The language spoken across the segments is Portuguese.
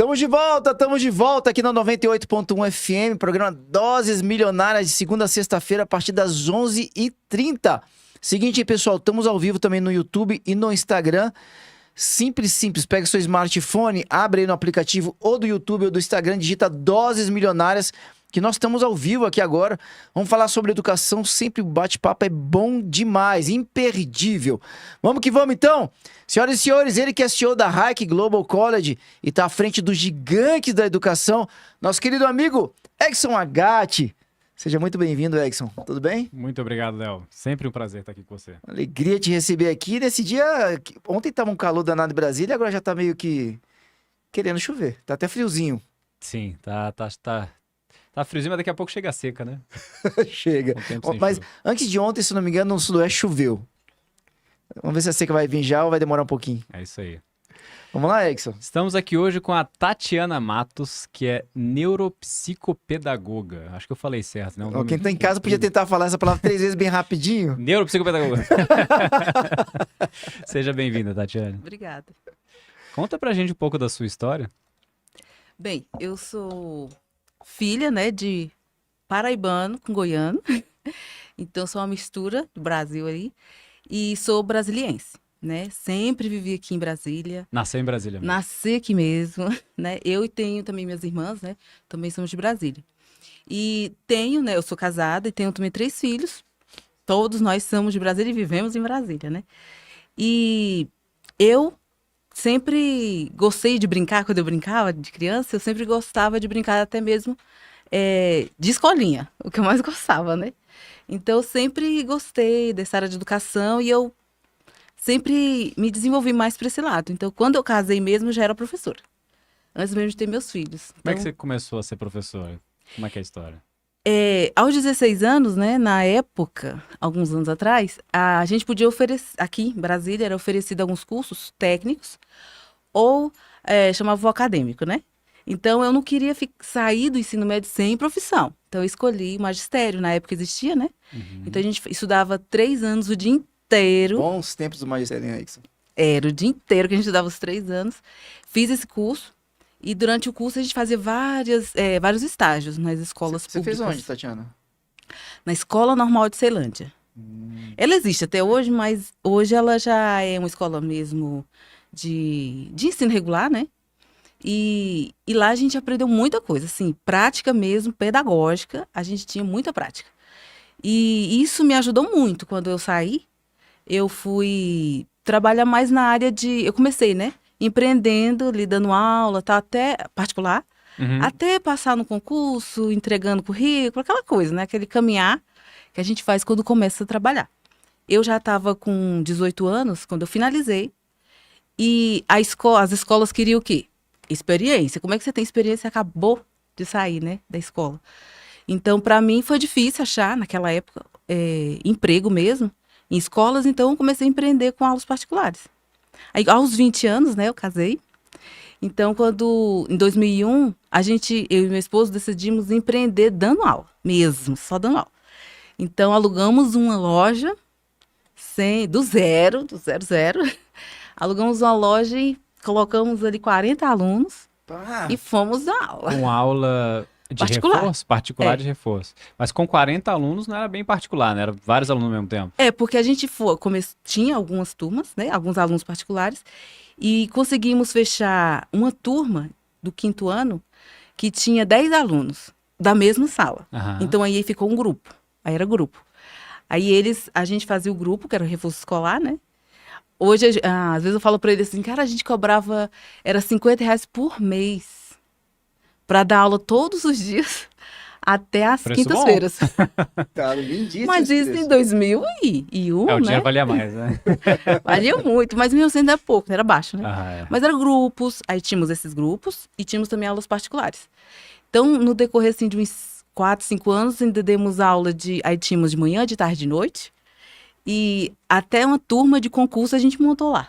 Estamos de volta aqui na 98.1 FM, programa Doses Milionárias, de segunda a sexta-feira, a partir das 11h30. Seguinte, pessoal, estamos ao vivo também no YouTube e no Instagram. Simples, pega seu smartphone, abre aí no aplicativo ou do YouTube ou do Instagram, digita Doses Milionárias, que nós estamos ao vivo aqui agora. Vamos falar sobre educação, sempre o bate-papo é bom demais, imperdível. Vamos que vamos então? Senhoras e senhores, ele que é CEO da Hike Global College e está à frente dos gigantes da educação, nosso querido amigo Exson Agatti. Seja muito bem-vindo, Exson. Tudo bem? Muito obrigado, Léo. Sempre um prazer estar aqui com você. Alegria te receber aqui nesse dia. Ontem estava um calor danado em Brasília, agora já está meio que querendo chover. Tá até friozinho. Sim, tá friozinho, mas daqui a pouco chega a seca, né? Chega. Mas antes de ontem, se não me engano, no Sudoeste choveu. Vamos ver se a seca vai vir já ou vai demorar um pouquinho. É isso aí. Vamos lá, Exson. Estamos aqui hoje com a Tatiana Matos, que é neuropsicopedagoga. Acho que eu falei certo, né? Quem tá em casa podia tentar falar essa palavra 3 vezes bem rapidinho. Neuropsicopedagoga. Seja bem-vinda, Tatiana. Obrigada. Conta pra gente um pouco da sua história. Bem, eu sou filha, né, de paraibano com goiano. Então, sou uma mistura do Brasil aí. E sou brasiliense, né? Sempre vivi aqui em Brasília. Nasceu em Brasília mesmo. Nasci aqui mesmo, né? Eu tenho também minhas irmãs, né? Também somos de Brasília. E tenho, né? Eu sou casada e tenho também 3 filhos. Todos nós somos de Brasília e vivemos em Brasília, né? E eu sempre gostei de brincar. Quando eu brincava de criança, eu sempre gostava de brincar até mesmo de escolinha. O que eu mais gostava, né? Então, eu sempre gostei dessa área de educação e eu sempre me desenvolvi mais para esse lado. Então, quando eu casei mesmo, eu já era professora. Antes mesmo de ter meus filhos. Como é que você começou a ser professora? Como é que é a história? Aos 16 anos, né, na época, alguns anos atrás, a gente podia oferecer, aqui em Brasília, era oferecido alguns cursos técnicos ou chamava o acadêmico, né? Então, eu não queria sair do ensino médio sem profissão. Então, eu escolhi o magistério, na época existia, né? Uhum. Então, a gente estudava 3 anos o dia inteiro. Bons tempos do magistério, hein, Exson? Era o dia inteiro que a gente estudava os 3 anos. Fiz esse curso e durante o curso a gente fazia vários estágios nas escolas públicas. Você fez onde, Tatiana? Na Escola Normal de Ceilândia. Ela existe até hoje, mas hoje ela já é uma escola mesmo de ensino regular, né? E lá a gente aprendeu muita coisa, assim, prática mesmo, pedagógica, a gente tinha muita prática. E isso me ajudou muito. Quando eu saí, eu fui trabalhar mais na área eu comecei, né, empreendendo, lhe dando aula, tá, até particular, até passar no concurso, entregando currículo, aquela coisa, né, aquele caminhar que a gente faz quando começa a trabalhar. Eu já estava com 18 anos, quando eu finalizei, e as escolas queriam o quê? Experiência. Como é que você tem experiência? Você acabou de sair, né, da escola. Então, para mim, foi difícil achar, naquela época, emprego mesmo, em escolas. Então, eu comecei a empreender com aulas particulares. Aí, aos 20 anos, né, eu casei. Então, em 2001, eu e meu esposo decidimos empreender dando aula, mesmo, só dando aula. Então, alugamos uma loja, do zero. Alugamos uma loja e colocamos ali 40 alunos e fomos dar aula. Com aula de particular. Reforço? Particular de reforço. Mas com 40 alunos não era bem particular, né? Era vários alunos ao mesmo tempo. Porque a gente tinha algumas turmas, né? Alguns alunos particulares. E conseguimos fechar uma turma do 5º ano que tinha 10 alunos da mesma sala. Uhum. Então, aí ficou um grupo. Aí era grupo. Aí a gente fazia o grupo, que era o reforço escolar, né? Hoje, às vezes eu falo pra ele assim, cara, a gente cobrava, era R$50 por mês pra dar aula todos os dias até as quintas-feiras. Tá lindíssimo. Mas isso em 2001, o né? dinheiro valia mais, né? Valia muito, mas 1.900 era pouco, era baixo, né? Ah, Mas eram grupos, aí tínhamos esses grupos e tínhamos também aulas particulares. Então, no decorrer assim, de uns 4, 5 anos, ainda demos aula aí tínhamos de manhã, de tarde, de noite. E até uma turma de concurso a gente montou lá.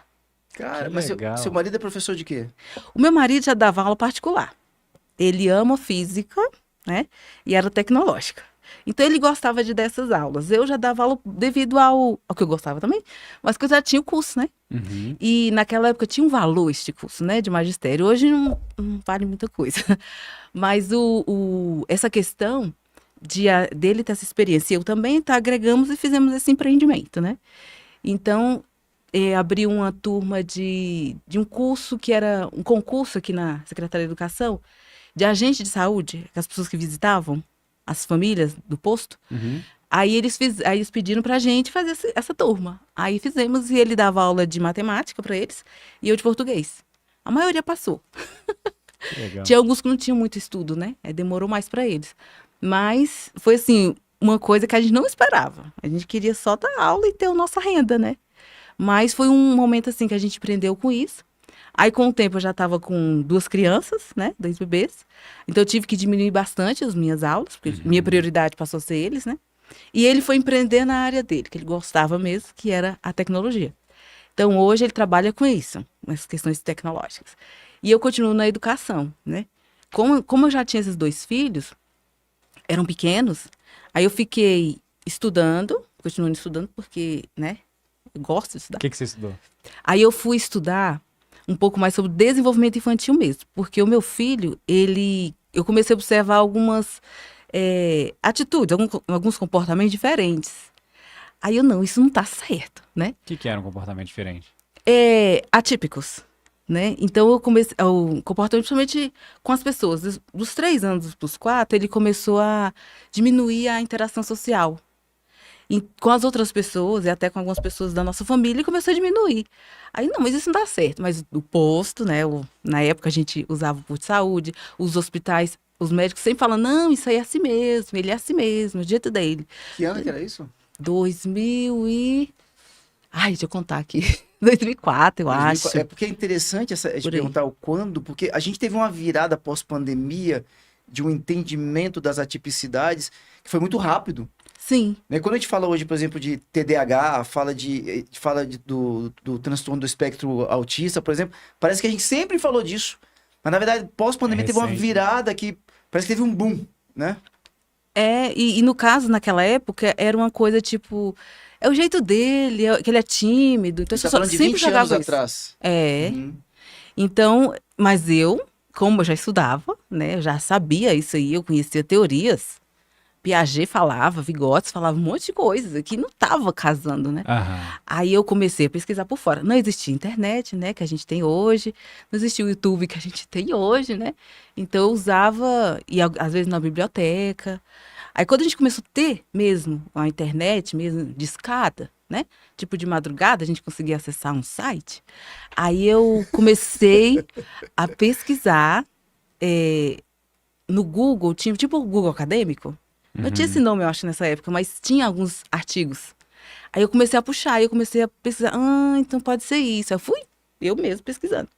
Cara, mas seu marido é professor de quê? O meu marido já dava aula particular. Ele ama física, né? E era tecnológica. Então ele gostava de dessas aulas. Eu já dava aula devido ao que eu gostava também, mas que eu já tinha o curso, né? Uhum. E naquela época tinha um valor este curso, né, de magistério. Hoje não vale muita coisa. Mas essa questão dele ter essa experiência, eu também, tá, agregamos e fizemos esse empreendimento, né? Então, abri uma turma de um curso que era um concurso aqui na Secretaria de Educação, de agente de saúde, as pessoas que visitavam as famílias do posto. Uhum. Aí eles pediram pra gente fazer essa turma. Aí fizemos e ele dava aula de matemática pra eles e eu de português. A maioria passou. Que legal. Tinha alguns que não tinham muito estudo, né? Aí demorou mais pra eles. Mas foi assim, uma coisa que a gente não esperava. A gente queria só dar aula e ter a nossa renda, né? Mas foi um momento assim que a gente aprendeu com isso. Aí, com o tempo, eu já estava com 2 crianças, né? 2 bebês. Então, eu tive que diminuir bastante as minhas aulas, porque minha prioridade passou a ser eles, né? E ele foi empreender na área dele, que ele gostava mesmo, que era a tecnologia. Então, hoje, ele trabalha com isso, nas questões tecnológicas. E eu continuo na educação, né? Como eu já tinha esses 2 filhos, eram pequenos, aí eu fiquei continuando estudando, porque, né? Eu gosto de estudar. O que você estudou? Aí eu fui estudar um pouco mais sobre desenvolvimento infantil mesmo, porque o meu filho, eu comecei a observar algumas atitudes, alguns comportamentos diferentes. Aí isso não tá certo, né? O que era um comportamento diferente? Atípicos, né? Então eu comecei, o comportamento principalmente com as pessoas, dos 3 anos para os 4, ele começou a diminuir a interação social. Com as outras pessoas e até com algumas pessoas da nossa família, ele começou a diminuir. Aí, não, mas isso não dá certo. Mas o posto, né? Na época a gente usava o posto de saúde, os hospitais, os médicos sempre falam, não, isso aí é assim mesmo, ele é assim mesmo, o jeito dele. Que ano que era isso? 2000 e... Ai, deixa eu contar aqui. 2004, eu acho. É porque é interessante a gente Por aí. perguntar o quando, porque a gente teve uma virada pós-pandemia de um entendimento das atipicidades que foi muito rápido. Sim, Né? Quando a gente fala hoje, por exemplo, de TDAH, do transtorno do espectro autista, por exemplo, parece que a gente sempre falou disso. Mas, na verdade, pós-pandemia teve uma recente. virada que parece que teve um boom, né? e no caso, naquela época, era uma coisa tipo... É o jeito dele, que ele é tímido. Então, Você tá as pessoas falando de sempre 20 anos jogavam isso. atrás. É. Uhum. Então, mas como eu já estudava, né, eu já sabia isso aí, eu conhecia teorias. Piaget falava, Vygotsky falava um monte de coisas que não estava casando, né? Aham. Aí eu comecei a pesquisar por fora. Não existia internet, né, que a gente tem hoje. Não existia o YouTube que a gente tem hoje, né? Então eu usava, às vezes na biblioteca. Aí quando a gente começou a ter mesmo a internet, mesmo de escada, né? Tipo de madrugada, a gente conseguia acessar um site. Aí eu comecei a pesquisar no Google, tinha tipo o Google Acadêmico. Não tinha esse nome, eu acho, nessa época, mas tinha alguns artigos. Aí eu comecei a puxar, aí eu comecei a pesquisar. Então pode ser isso. Eu mesmo pesquisando.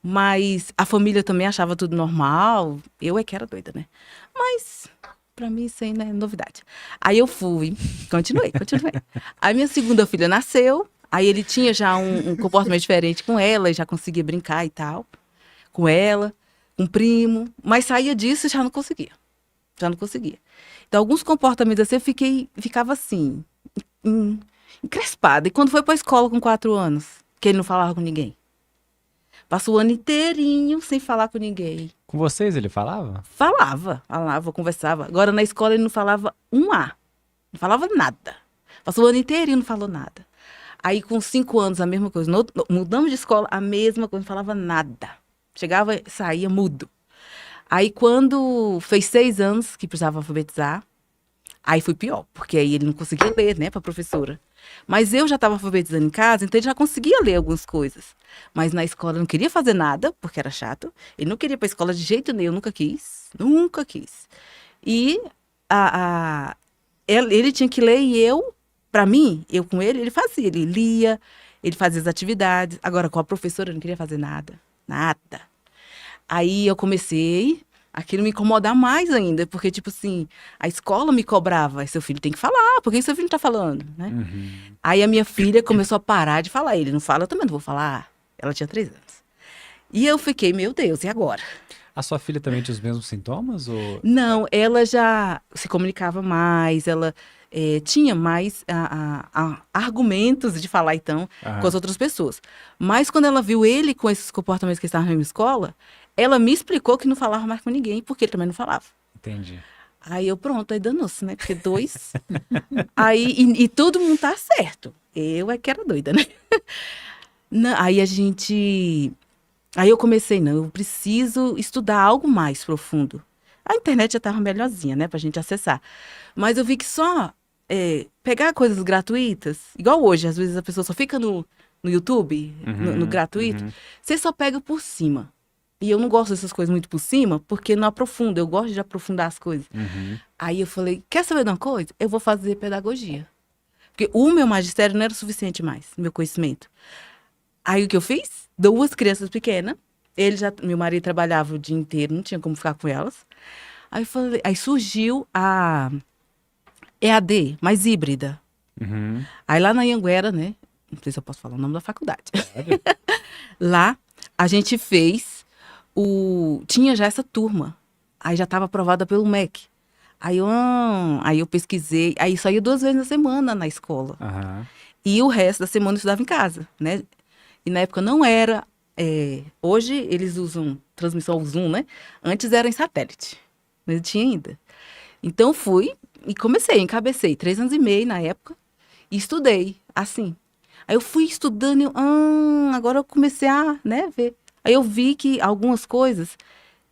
Mas a família também achava tudo normal. Eu que era doida, né? Mas pra mim isso aí não é novidade. Aí eu continuei. Aí minha segunda filha nasceu, aí ele tinha já um comportamento diferente com ela, e já conseguia brincar e tal, com ela, com o primo. Mas saía disso e já não conseguia. Então, alguns comportamentos assim, ficava assim, encrespada. E quando foi pra escola com 4 anos, que ele não falava com ninguém? Passou o ano inteirinho sem falar com ninguém. Com vocês ele falava? Falava, conversava. Agora, na escola, ele não falava um A. Não falava nada. Passou o ano inteirinho e não falou nada. Aí, com 5 anos, a mesma coisa. Mudamos de escola, a mesma coisa, não falava nada. Chegava, saía mudo. Aí, quando fez 6 anos que precisava alfabetizar, aí foi pior, porque aí ele não conseguia ler, né, pra professora. Mas eu já estava alfabetizando em casa, então ele já conseguia ler algumas coisas. Mas na escola ele não queria fazer nada, porque era chato. Ele não queria ir pra escola de jeito nenhum, nunca quis. E ele tinha que ler e pra mim, eu com ele fazia. Ele lia, ele fazia as atividades. Agora, com a professora, eu não queria fazer nada. Nada. Aí eu comecei aquilo me incomodar mais ainda, porque, tipo assim, a escola me cobrava, seu filho tem que falar, por que seu filho não tá falando, né? Aí a minha filha começou a parar de falar, ele não fala, eu também não vou falar. Ela tinha 3 anos. E eu fiquei, meu Deus, e agora? A sua filha também tinha os mesmos sintomas? Ou... Não, ela já se comunicava mais, ela tinha mais argumentos de falar, então, com as outras pessoas. Mas quando ela viu ele com esses comportamentos que estavam na minha escola, ela me explicou que não falava mais com ninguém, porque ele também não falava. Entendi. Aí eu, pronto, aí danou-se, né? Porque dois... Aí, e todo mundo tá certo. Eu é que era doida, né? Não, aí a gente... Aí eu comecei, não, eu preciso estudar algo mais profundo. A internet já estava melhorzinha, né, pra gente acessar. Mas eu vi que só pegar coisas gratuitas, igual hoje, às vezes a pessoa só fica no YouTube, no gratuito, você só pega por cima. E eu não gosto dessas coisas muito por cima, porque não aprofunda, eu gosto de aprofundar as coisas. Aí eu falei, quer saber de uma coisa? Eu vou fazer pedagogia. Porque o meu magistério não era o suficiente mais, meu conhecimento. Aí o que eu fiz? 2 crianças pequenas. Meu marido trabalhava o dia inteiro, não tinha como ficar com elas. Aí surgiu a EAD, mais híbrida. Aí lá na Anhanguera, né? Não sei se eu posso falar o nome da faculdade. Lá a gente fez tinha já essa turma. Aí já estava aprovada pelo MEC. Aí eu pesquisei. Aí só ia 2 vezes na semana na escola. E o resto da semana eu estudava em casa, né? E na época não era... hoje eles usam transmissão ao Zoom, né? Antes era em satélite. Não tinha ainda. Então fui e comecei, encabecei 3 anos e meio na época. E estudei, assim. Aí eu fui estudando e agora eu comecei a, né, ver. Aí eu vi que algumas coisas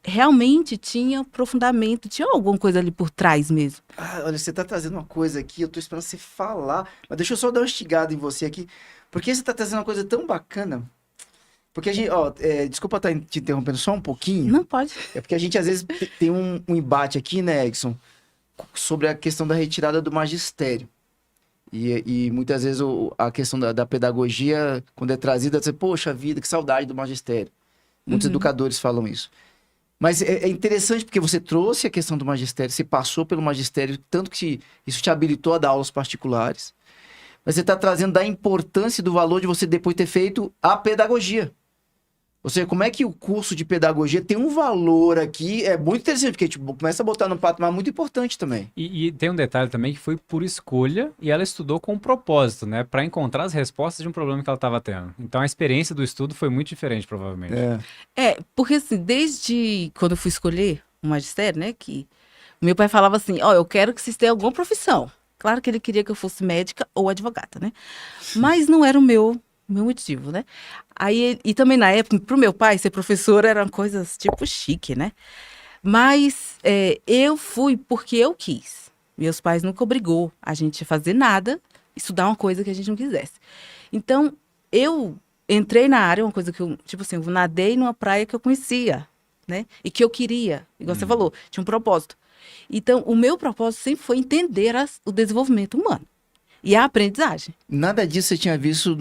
realmente tinham aprofundamento, tinha alguma coisa ali por trás mesmo. Olha, você tá trazendo uma coisa aqui, eu tô esperando você falar, mas deixa eu só dar uma instigada em você aqui, porque você tá trazendo uma coisa tão bacana, porque a gente, desculpa estar te interrompendo só um pouquinho. Não pode. É porque a gente às vezes tem um embate aqui, né, Edson, sobre a questão da retirada do magistério. E muitas vezes a questão da pedagogia, quando é trazida, você, poxa vida, que saudade do magistério. Muitos educadores falam isso. Mas é interessante porque você trouxe a questão do magistério, você passou pelo magistério, tanto que isso te habilitou a dar aulas particulares. Mas você está trazendo da importância e do valor de você depois ter feito a pedagogia. Ou seja, como é que o curso de pedagogia tem um valor aqui, é muito interessante, porque tipo, começa a botar num patamar muito importante também. E tem um detalhe também que foi por escolha e ela estudou com um propósito, né? Para encontrar as respostas de um problema que ela estava tendo. Então a experiência do estudo foi muito diferente, provavelmente. Porque assim, desde quando eu fui escolher o magistério, né, que meu pai falava assim, eu quero que vocês tenham alguma profissão. Claro que ele queria que eu fosse médica ou advogada, né? Mas não era o meu motivo, né? Aí, e também na época, pro meu pai, ser professor eram coisas tipo chique, né? Mas eu fui porque eu quis. Meus pais nunca obrigou a gente a fazer nada, estudar uma coisa que a gente não quisesse. Então, eu entrei na área, uma coisa que eu, tipo assim, eu nadei numa praia que eu conhecia, né? E que eu queria, igual você falou, tinha um propósito. Então, o meu propósito sempre foi entender o desenvolvimento humano e a aprendizagem. Nada disso você tinha visto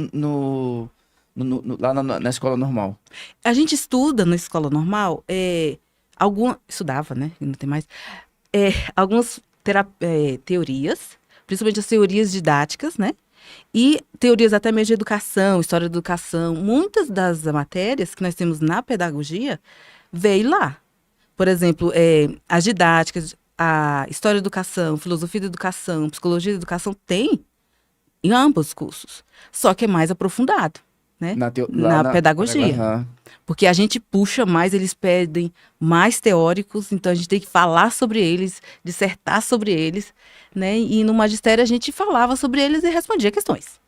lá na escola normal? A gente estuda na escola normal, estudava, né? Não tem mais. Algumas teorias, principalmente as teorias didáticas, né? E teorias até mesmo de educação, história da educação. Muitas das matérias que nós temos na pedagogia veio lá. Por exemplo, as didáticas, a história da educação, filosofia da educação, psicologia da educação, tem em ambos os cursos. Só que é mais aprofundado, né? Na pedagogia. Porque a gente puxa mais, eles pedem mais teóricos, então a gente tem que falar sobre eles, dissertar sobre eles, né? E no magistério a gente falava sobre eles e respondia questões.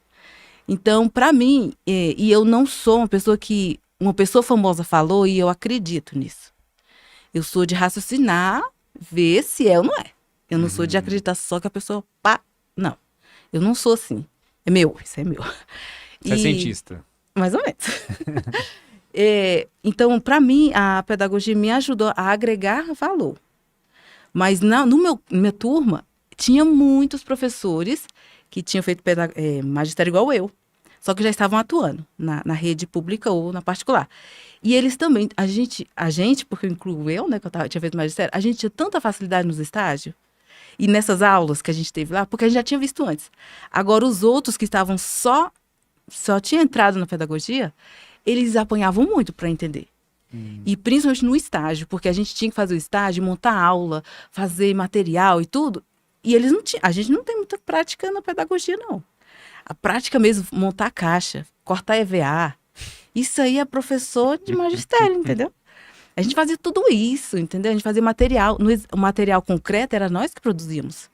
Então, para mim, e eu não sou uma pessoa que uma pessoa famosa falou e eu acredito nisso. Eu sou de raciocinar, ver se é ou não é. Eu não sou de acreditar só que a pessoa... Não, eu não sou assim. Isso é meu. Você é cientista. Mais ou menos. Então, para mim, a pedagogia me ajudou a agregar valor. Mas na minha turma, tinha muitos professores que tinham feito magistério igual eu. Só que já estavam atuando na rede pública ou na particular. E eles também, a gente, porque eu incluo eu, né, que eu tinha feito magistério, a gente tinha tanta facilidade nos estágios, e nessas aulas que a gente teve lá, porque a gente já tinha visto antes. Agora, os outros que estavam só tinham entrado na pedagogia, eles apanhavam muito para entender. E principalmente no estágio, porque a gente tinha que fazer o estágio, montar aula, fazer material e tudo. E eles não tinham. A gente não tem muita prática na pedagogia, não. A prática mesmo, montar caixa, cortar EVA. Isso aí é professor de magistério, entendeu? A gente fazia tudo isso, entendeu? A gente fazia material. O material concreto era nós que produzíamos,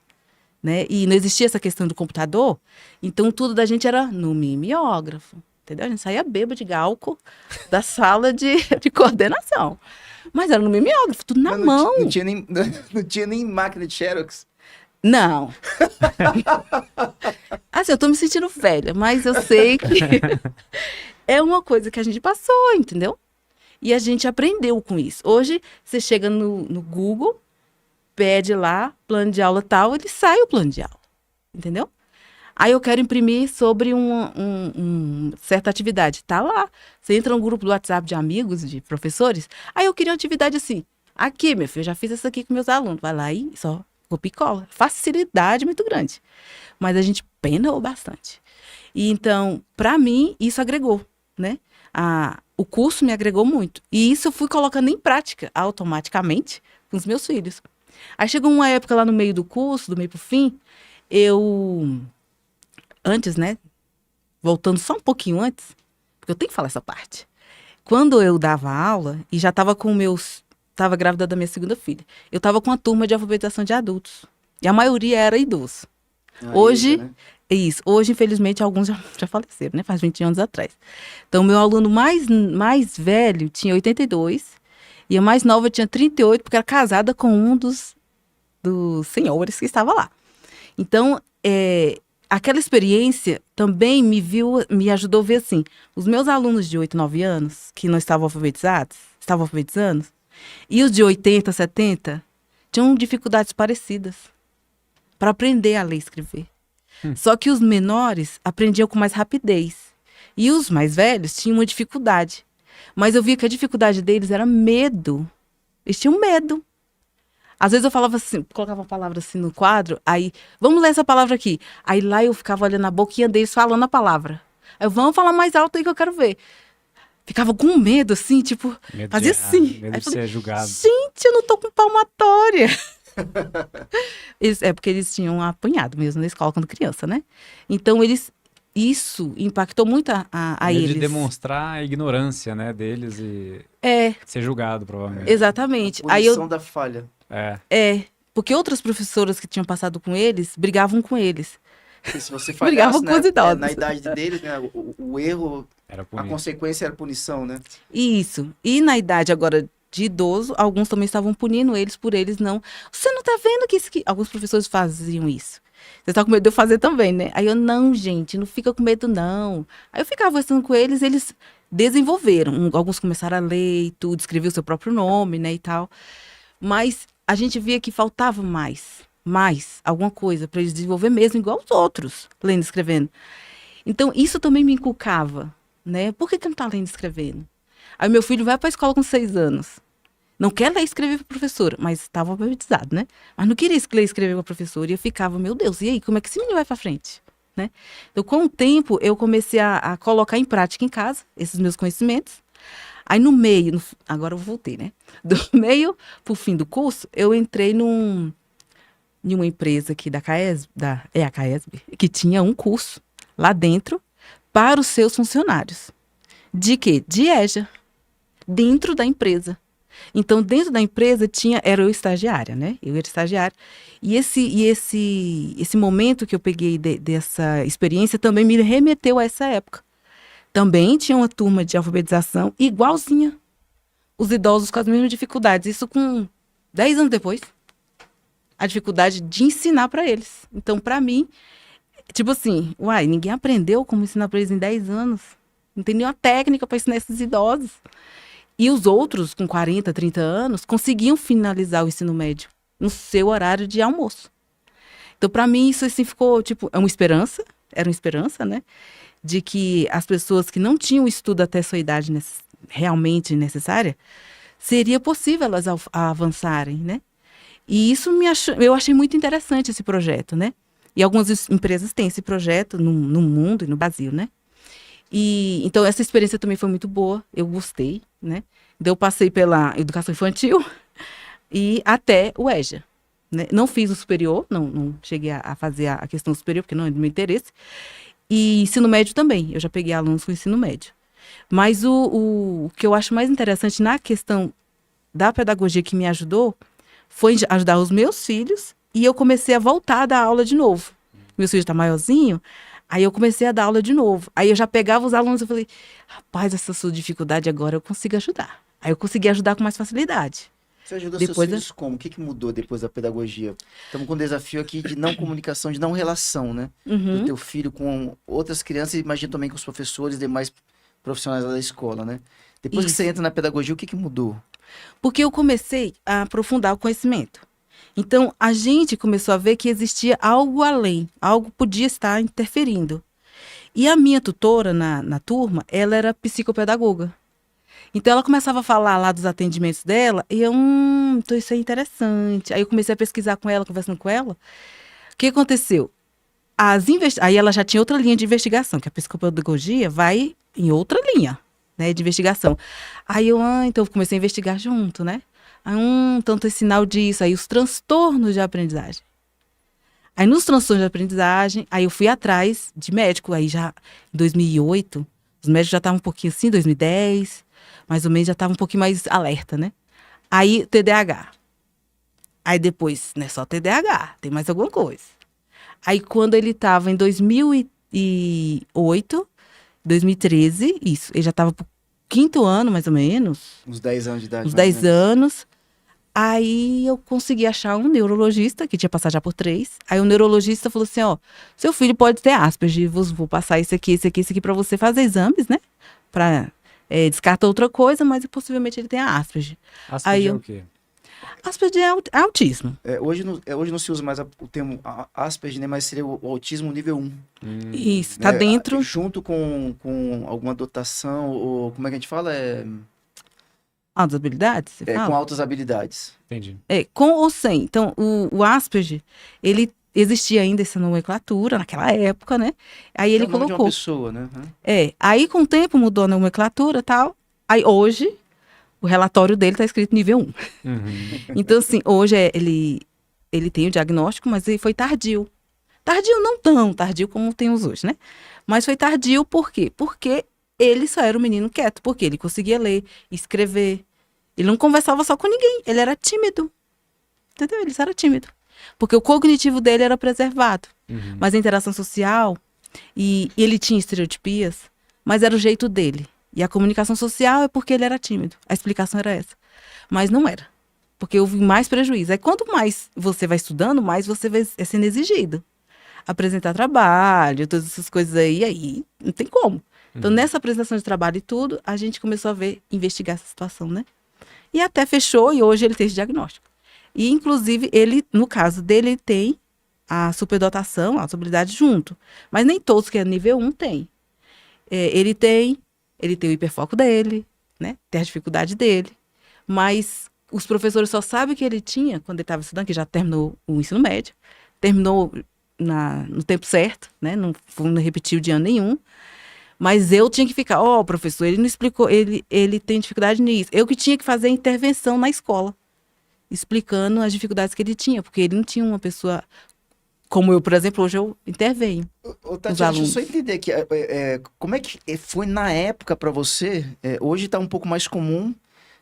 né? E não existia essa questão do computador. Então, tudo da gente era no mimeógrafo, entendeu? A gente saía bêbado de álcool da sala de coordenação. Mas era no mimeógrafo, tudo na Mas mão. Não tinha nem, não tinha nem máquina de Xerox. Não. Assim, eu tô me sentindo velha, mas eu sei que é uma coisa que a gente passou, entendeu? E a gente aprendeu com isso. Hoje, você chega no Google, pede lá, plano de aula tal, ele sai o plano de aula, entendeu? Aí eu quero imprimir sobre uma certa atividade. Tá lá. Você entra no grupo do WhatsApp de amigos, de professores. Aí eu queria uma atividade assim. Aqui, meu filho, eu já fiz essa aqui com meus alunos. Vai lá e só copia e cola. Facilidade muito grande. Mas a gente penou bastante. E então, para mim, isso agregou, né? O curso me agregou muito. E isso eu fui colocando em prática, automaticamente, com os meus filhos. Aí chegou uma época lá no meio do curso, do meio pro fim, antes, né? Voltando só um pouquinho antes, porque eu tenho que falar essa parte. Quando eu dava aula, e já estava estava grávida da minha segunda filha, eu estava com uma turma de alfabetização de adultos. E a maioria era idoso. Hoje, né? isso. Hoje, infelizmente, alguns já faleceram, né? Faz 20 anos atrás. Então, meu aluno mais velho tinha 82 e a mais nova tinha 38, porque era casada com um dos senhores que estava lá. Então, aquela experiência também me ajudou a ver assim, os meus alunos de 8, 9 anos, que não estavam alfabetizando, e os de 80, 70, tinham dificuldades parecidas para aprender a ler e escrever. Só que os menores aprendiam com mais rapidez. E os mais velhos tinham uma dificuldade. Mas eu via que a dificuldade deles era medo. Eles tinham medo. Às vezes eu falava assim, colocava uma palavra assim no quadro, aí, vamos ler essa palavra aqui. Aí lá eu ficava olhando a boquinha deles falando a palavra. Aí eu, vamos falar mais alto aí que eu quero ver. Ficava com medo, assim, tipo, Medo fazia de errar, assim. medo Aí de falei, ser julgado. gente, eu não tô com palmatória. Porque eles tinham apanhado mesmo na escola quando criança, né? Então, isso impactou muito a Medo eles. de demonstrar a ignorância, né, deles e ser julgado, provavelmente. Exatamente. A punição da falha. Porque outras professoras que tinham passado com eles brigavam com eles. Porque se você Brigavam falhasse, com os idosos. na idade deles, né, o erro, Era a punido. consequência era punição, né? Isso. E na idade agora de idoso, alguns também estavam punindo eles por eles não. Você não tá vendo que isso que. Alguns professores faziam isso. Você tá com medo de eu fazer também, né? Aí eu, não, gente, não fica com medo, não. Aí eu ficava conversando com eles, eles desenvolveram. Alguns começaram a ler e tudo, escrever o seu próprio nome, né, e tal. Mas a gente via que faltava mais alguma coisa para eles desenvolver mesmo, igual os outros, lendo e escrevendo. Então, isso também me inculcava, né? Por que não tá lendo e escrevendo? Aí meu filho vai para a escola com 6 anos. Não quer ler e escrever para a professora, mas estava alfabetizado, né? Mas não queria ler e escrever para a professora. E eu ficava, meu Deus, e aí, como é que esse menino vai para frente? Né? Então, com o tempo, eu comecei a colocar em prática em casa esses meus conhecimentos. Aí no meio, agora eu voltei, né? Do meio pro fim do curso, eu entrei em uma empresa aqui da Caesb, a Caesb, que tinha um curso lá dentro para os seus funcionários. De quê? De EJA. Dentro da empresa. Então, dentro da empresa era eu estagiária, né? Eu era estagiária. E esse momento que eu peguei dessa experiência também me remeteu a essa época. Também tinha uma turma de alfabetização igualzinha. Os idosos com as mesmas dificuldades. Isso com 10 anos depois. A dificuldade de ensinar para eles. Então, para mim, tipo assim, ninguém aprendeu como ensinar para eles em 10 anos. Não tem nenhuma técnica para ensinar esses idosos. E os outros, com 40, 30 anos, conseguiam finalizar o ensino médio no seu horário de almoço. Então, para mim, isso assim ficou, tipo, era uma esperança, né? De que as pessoas que não tinham estudo até sua idade realmente necessária, seria possível elas avançarem, né? E isso eu achei muito interessante esse projeto, né? E algumas empresas têm esse projeto no mundo e no Brasil, né? E então essa experiência também foi muito boa, eu gostei, né? Eu passei pela educação infantil e até o EJA. Né? Não fiz o superior, não cheguei a fazer a questão superior, porque não é do meu interesse. E ensino médio também, eu já peguei alunos com ensino médio. Mas o que eu acho mais interessante na questão da pedagogia que me ajudou foi ajudar os meus filhos e eu comecei a voltar a dar aula de novo. Meu filho está maiorzinho, aí eu comecei a dar aula de novo. Aí eu já pegava os alunos e falei, rapaz, essa sua dificuldade agora eu consigo ajudar. Aí eu consegui ajudar com mais facilidade. Você ajudou Depois seus filhos como? O que que mudou depois da pedagogia? Estamos com um desafio aqui de não comunicação, de não relação, né? Do teu filho com outras crianças e imagino também com os professores e demais profissionais lá da escola, né? Depois que Isso. você entra na pedagogia, o que que mudou? Porque eu comecei a aprofundar o conhecimento. Então, a gente começou a ver que existia algo além, algo podia estar interferindo. E a minha tutora na turma, ela era psicopedagoga. Então, ela começava a falar lá dos atendimentos dela, e eu, então isso é interessante. Aí eu comecei a pesquisar com ela, conversando com ela. O que aconteceu? Aí ela já tinha outra linha de investigação, que a psicopedagogia vai em outra linha, né, de investigação. Aí eu, então eu comecei a investigar junto, né? Então tem sinal disso. Aí os transtornos de aprendizagem. Aí nos transtornos de aprendizagem, aí eu fui atrás de médico. Aí já em 2008, os médicos já estavam um pouquinho assim, 2010, mais ou menos já estavam um pouquinho mais alerta, né? Aí TDAH. Aí depois, não é só TDAH, tem mais alguma coisa. Aí quando ele estava em 2008, 2013, isso, ele já estava pro 5º ano, mais ou menos. Uns 10 anos de idade. Uns mais ou 10 menos. anos. Aí eu consegui achar um neurologista, que tinha passado já por 3. Aí o neurologista falou assim, ó, seu filho pode ter Asperger, vou passar isso aqui pra você fazer exames, né? Pra descartar outra coisa, mas possivelmente ele tem a Asperger. Asperger Aí é eu- o quê? Asperger é autismo. Hoje não se usa mais o termo Asperger, né? Mas seria o autismo nível 1. Isso, tá né? dentro. Junto com alguma dotação, ou como é que a gente fala? Altas habilidades, você Com fala? altas habilidades. Entendi. Com ou sem. Então, o Asperger, ele existia ainda essa nomenclatura naquela época, né? Aí ele É o nome de uma colocou. pessoa, né? Aí com o tempo mudou a nomenclatura e tal. Aí hoje, o relatório dele tá escrito nível 1. Uhum. Então, assim, hoje ele tem o diagnóstico, mas ele foi tardio. Tardio não tão tardio como temos hoje, né? Mas foi tardio por quê? Porque ele só era um menino quieto, porque ele conseguia ler, escrever. Ele não conversava só com ninguém, ele era tímido. Entendeu? Ele só era tímido. Porque o cognitivo dele era preservado. Uhum. Mas a interação social, e ele tinha estereotipias, mas era o jeito dele. E a comunicação social é porque ele era tímido. A explicação era essa. Mas não era. Porque houve mais prejuízo. Aí quanto mais você vai estudando, mais você vai sendo exigido. Apresentar trabalho, todas essas coisas aí não tem como. Então, nessa apresentação de trabalho e tudo, a gente começou a investigar essa situação, né? E até fechou, e hoje ele tem esse diagnóstico. E, inclusive, ele, no caso dele, ele tem a superdotação, a habilidade junto. Mas nem todos que é nível 1 têm. Ele tem o hiperfoco dele, né? Tem a dificuldade dele. Mas os professores só sabem que ele tinha, quando ele estava estudando, que já terminou o ensino médio, terminou no tempo certo, né? Não repetiu de ano nenhum. Mas eu tinha que ficar, professor, ele não explicou, ele tem dificuldade nisso. Eu que tinha que fazer a intervenção na escola, explicando as dificuldades que ele tinha, porque ele não tinha uma pessoa como eu, por exemplo, hoje eu intervenho. Ô, Os Tati, deixa eu alunos. só entender aqui, como é que foi na época para você? Hoje está um pouco mais comum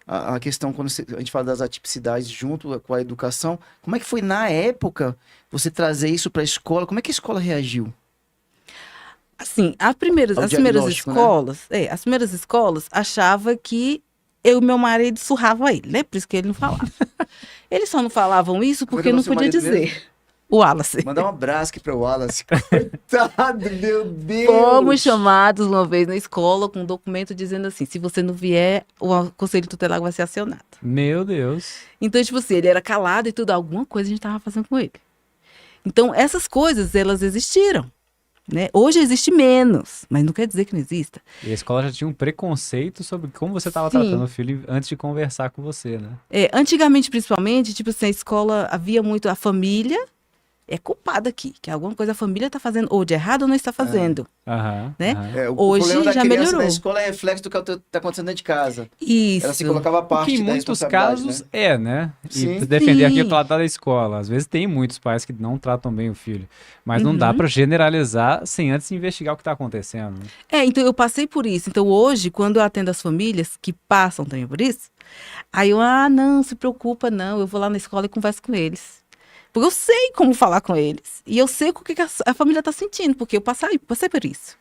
a questão, quando a gente fala das atipicidades junto com a educação. Como é que foi na época você trazer isso para a escola? Como é que a escola reagiu? Assim, as primeiras diagnóstico, né? escolas, as primeiras escolas achava que eu e meu marido surrava ele, né? Por isso que ele não falava. Eles só não falavam isso Como é porque que é o não seu podia marido dizer. mesmo? O Wallace. Mandar um abraço aqui para o Wallace. Coitado, meu Deus! Fomos chamados uma vez na escola com um documento dizendo assim, se você não vier, o conselho tutelar vai ser acionado. Meu Deus. Então, tipo assim, ele era calado e tudo, alguma coisa a gente tava fazendo com ele. Então, essas coisas, elas existiram, né? Hoje existe menos, mas não quer dizer que não exista. E a escola já tinha um preconceito sobre como você estava Sim. tratando o filho antes de conversar com você, né? Antigamente, principalmente, tipo assim, a escola havia muito a família é culpado aqui, que alguma coisa a família está fazendo, ou de errado ou não está fazendo, Aham, né? aham. O Hoje problema da já criança melhorou. na escola é reflexo do que tá acontecendo dentro de casa. Isso. Ela se colocava O que parte em da muitos responsabilidade, casos né? né? E Sim. defender aqui Sim. o lado da escola. Às vezes tem muitos pais que não tratam bem o filho. Mas não dá Uhum. pra generalizar sem antes investigar o que tá acontecendo, né? Então eu passei por isso. Então hoje, quando eu atendo as famílias que passam também por isso, aí eu, não se preocupa não, eu vou lá na escola e converso com eles. Porque eu sei como falar com eles. E eu sei o que a família está sentindo, porque eu passei por isso.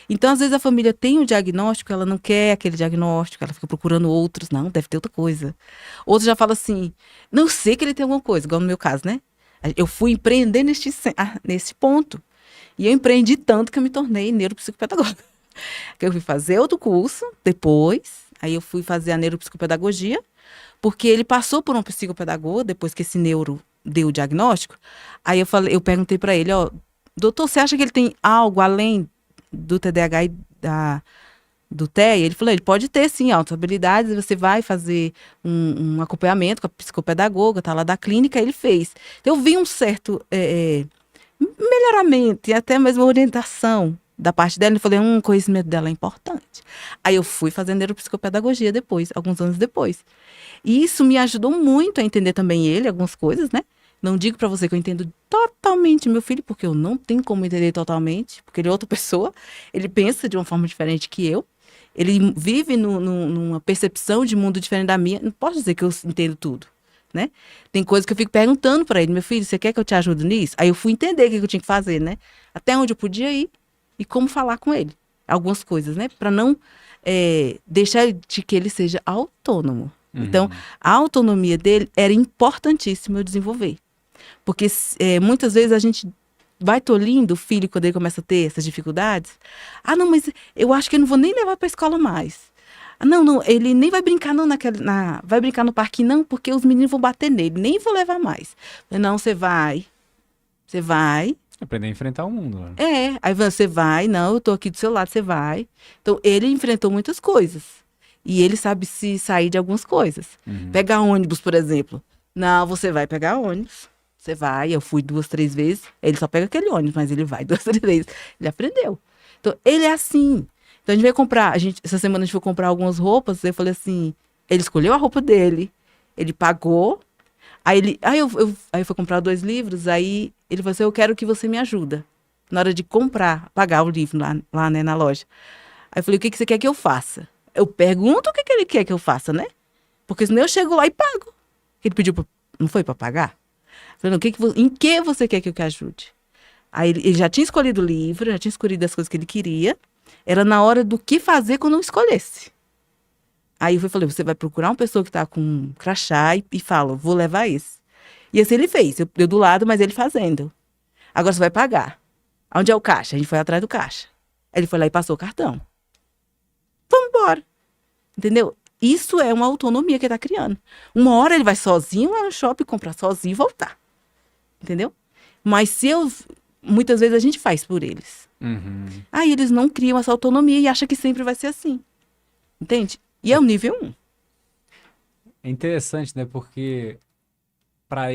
Então, às vezes, a família tem um diagnóstico, ela não quer aquele diagnóstico, ela fica procurando outros. Não, deve ter outra coisa. Outro já fala assim, não sei que ele tem alguma coisa, igual no meu caso, né? Eu fui empreender nesse ponto. E eu empreendi tanto que eu me tornei neuropsicopedagoga. Que eu fui fazer outro curso depois, aí eu fui fazer a neuropsicopedagogia, porque ele passou por um psicopedagogo, depois que esse neuro deu o diagnóstico. Aí eu perguntei para ele, doutor, você acha que ele tem algo além do TDAH e do TEA? Ele falou, ele pode ter sim, altas habilidades, você vai fazer um acompanhamento com a psicopedagoga, tá lá da clínica, ele fez. Então, eu vi um certo melhoramento e até mesmo orientação da parte dela. Eu falei, o conhecimento dela é importante. Aí eu fui fazer neuropsicopedagogia depois, alguns anos depois. E isso me ajudou muito a entender também ele, algumas coisas, né? Não digo pra você que eu entendo totalmente meu filho, porque eu não tenho como entender totalmente, porque ele é outra pessoa, ele pensa de uma forma diferente que eu, ele vive numa percepção de mundo diferente da minha, não posso dizer que eu entendo tudo, né? Tem coisas que eu fico perguntando pra ele, meu filho, você quer que eu te ajude nisso? Aí eu fui entender o que eu tinha que fazer, né? Até onde eu podia ir e como falar com ele. Algumas coisas, né? Pra não deixar de que ele seja autônomo. Então, a autonomia dele era importantíssima eu desenvolver. Porque muitas vezes a gente vai tolhindo o filho quando ele começa a ter essas dificuldades. Não, mas eu acho que eu não vou nem levar para a escola mais. Não, ele nem vai brincar não vai brincar no parquinho não, porque os meninos vão bater nele, nem vou levar mais. Não, você vai. Aprender a enfrentar o mundo, né? Aí você vai, não, eu tô aqui do seu lado, você vai. Então, ele enfrentou muitas coisas. E ele sabe se sair de algumas coisas. Pegar ônibus, por exemplo. Não, você vai pegar ônibus. Você vai, eu fui 2, 3 vezes. Ele só pega aquele ônibus, mas ele vai 2, 3 vezes. Ele aprendeu. Então, ele é assim. Então, a gente vai comprar, essa semana a gente foi comprar algumas roupas. Eu falei assim, ele escolheu a roupa dele. Ele pagou. Aí eu fui comprar 2 livros. Aí ele falou assim, eu quero que você me ajuda. Na hora de pagar o livro lá né, na loja. Aí eu falei, o que você quer que eu faça? Eu pergunto o que ele quer que eu faça, né? Porque senão eu chego lá e pago. Ele pediu, não foi para pagar? Eu falei, em que você quer que eu te ajude? Aí ele já tinha escolhido o livro, já tinha escolhido as coisas que ele queria. Era na hora do que fazer quando eu escolhesse. Aí eu falei, você vai procurar uma pessoa que tá com um crachá e fala, vou levar esse. E assim ele fez, eu do lado, mas ele fazendo. Agora você vai pagar. Onde é o caixa? A gente foi atrás do caixa. Aí ele foi lá e passou o cartão. Vamos embora. Entendeu? Isso é uma autonomia que ele tá criando. Uma hora ele vai sozinho lá no shopping, comprar sozinho e voltar. Entendeu? Mas muitas vezes a gente faz por eles. Aí eles não criam essa autonomia e acham que sempre vai ser assim. Entende? E é o nível 1. É interessante, né? Porque para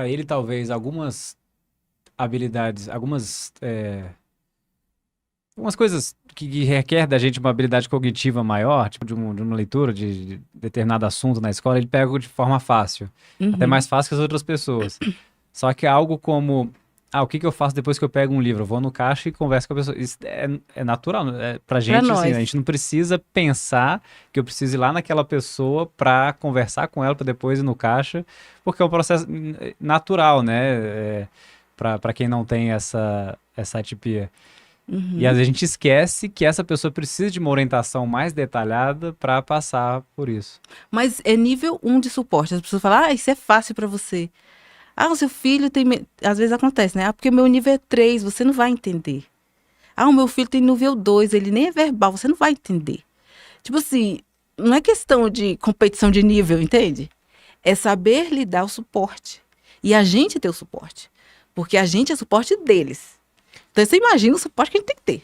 ele, talvez, algumas habilidades, algumas coisas que requer da gente uma habilidade cognitiva maior, tipo de uma leitura de determinado assunto na escola, ele pega de forma fácil. Até mais fácil que as outras pessoas. Só que algo como, o que eu faço depois que eu pego um livro? Eu vou no caixa e converso com a pessoa. Isso é natural. Pra gente, Pra assim, nós. a gente não precisa pensar que eu preciso ir lá naquela pessoa pra conversar com ela, pra depois ir no caixa, porque é um processo natural, né? Pra quem não tem essa atipia. E às vezes a gente esquece que essa pessoa precisa de uma orientação mais detalhada para passar por isso. Mas é nível 1 de suporte. As pessoas falam, isso é fácil para você. O seu filho tem... Às vezes acontece, né? Porque meu nível é 3, você não vai entender. O meu filho tem nível 2, ele nem é verbal, você não vai entender. Tipo assim, não é questão de competição de nível, entende? É saber lhe dar o suporte. E a gente ter o suporte. Porque a gente é suporte deles. Então você imagina o suporte que a gente tem que ter.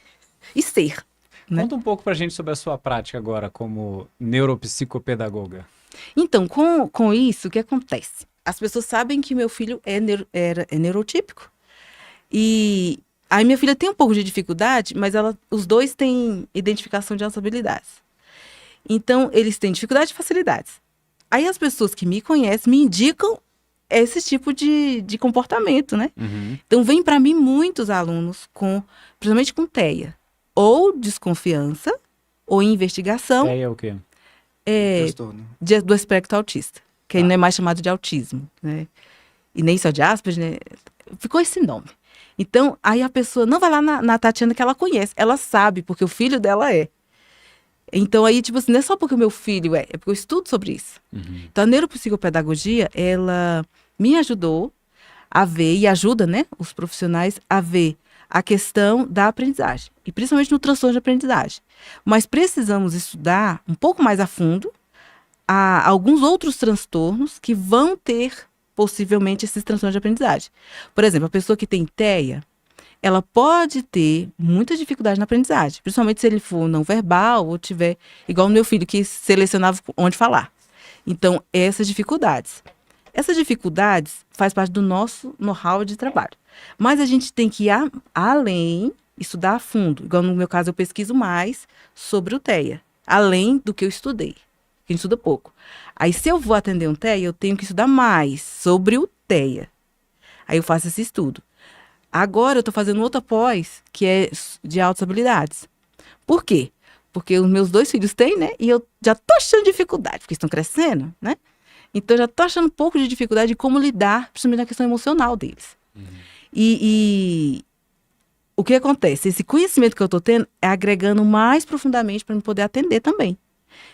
E ser. Né? Conta um pouco pra gente sobre a sua prática agora como neuropsicopedagoga. Então, com isso, o que acontece? as pessoas sabem que meu filho é neurotípico. E aí minha filha tem um pouco de dificuldade, mas os dois têm identificação de altas habilidades. Então, eles têm dificuldade e facilidades. Aí as pessoas que me conhecem me indicam esse tipo de comportamento, né? Uhum. Então, vem para mim muitos alunos principalmente com TEA. Ou desconfiança, ou investigação. TEA é o quê? Transtorno. Do espectro autista. Que aí não é mais chamado de autismo, né? E nem só de Asperger, né? Ficou esse nome. Então, aí a pessoa não vai lá na Tatiana que ela conhece. Ela sabe, porque o filho dela é. Então, aí, tipo assim, não é só porque o meu filho é porque eu estudo sobre isso. Uhum. Então, a neuropsicopedagogia, ela me ajudou a ver, e ajuda, né, os profissionais a ver a questão da aprendizagem. E principalmente no transtorno de aprendizagem. Mas precisamos estudar um pouco mais a fundo alguns outros transtornos que vão ter, possivelmente, esses transtornos de aprendizagem. Por exemplo, a pessoa que tem TEA, ela pode ter muita dificuldade na aprendizagem, principalmente se ele for não verbal ou tiver, igual o meu filho, que selecionava onde falar. Então, essas dificuldades faz parte do nosso know-how de trabalho. Mas a gente tem que ir além, estudar a fundo. Igual no meu caso, eu pesquiso mais sobre o TEA, além do que eu estudei, que a gente estuda pouco. Aí, se eu vou atender um TEA, eu tenho que estudar mais sobre o TEA. Aí eu faço esse estudo. Agora eu estou fazendo outra pós, que é de altas habilidades. Por quê? Porque os meus 2 filhos têm, né? E eu já estou achando dificuldade, porque estão crescendo, né? Então, eu já estou achando um pouco de dificuldade de como lidar, principalmente na questão emocional deles. Uhum. E o que acontece? Esse conhecimento que eu estou tendo é agregando mais profundamente para eu poder atender também.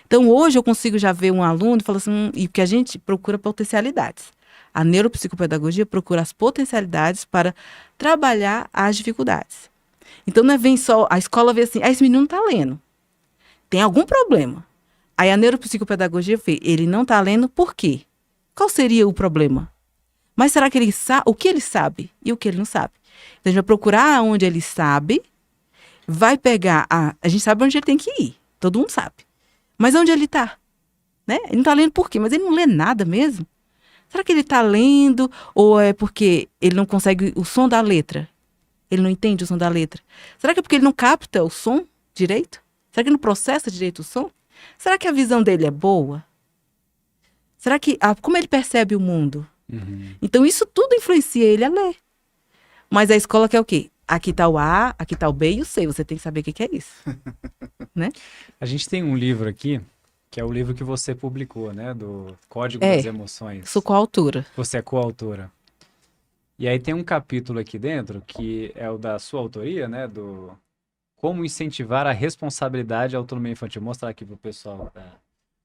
Então, hoje eu consigo já ver um aluno e falar assim, e que a gente procura potencialidades. A neuropsicopedagogia procura as potencialidades para trabalhar as dificuldades. Então, não é vem só, a escola vê assim, esse menino não está lendo. Tem algum problema. Aí a neuropsicopedagogia vê, ele não está lendo por quê? Qual seria o problema? Mas será que ele sabe, o que ele sabe e o que ele não sabe? Então, a gente vai procurar onde ele sabe, vai pegar, a gente sabe onde ele tem que ir, todo mundo sabe. Mas onde ele está? Né? Ele não está lendo por quê? Mas ele não lê nada mesmo? Será que ele está lendo ou é porque ele não consegue o som da letra? Ele não entende o som da letra? Será que é porque ele não capta o som direito? Será que ele não processa direito o som? Será que a visão dele é boa? Será que... como ele percebe o mundo? Uhum. Então, isso tudo influencia ele a ler. Mas a escola quer o quê? Aqui está o A, aqui está o B e o C. Você tem que saber o que é isso. Né? A gente tem um livro aqui, que é o livro que você publicou, né? Do Código das Emoções. Sou coautora. Você é coautora. E aí tem um capítulo aqui dentro, que é o da sua autoria, né? Do Como Incentivar a Responsabilidade e a Autonomia Infantil. Vou mostrar aqui pro pessoal que tá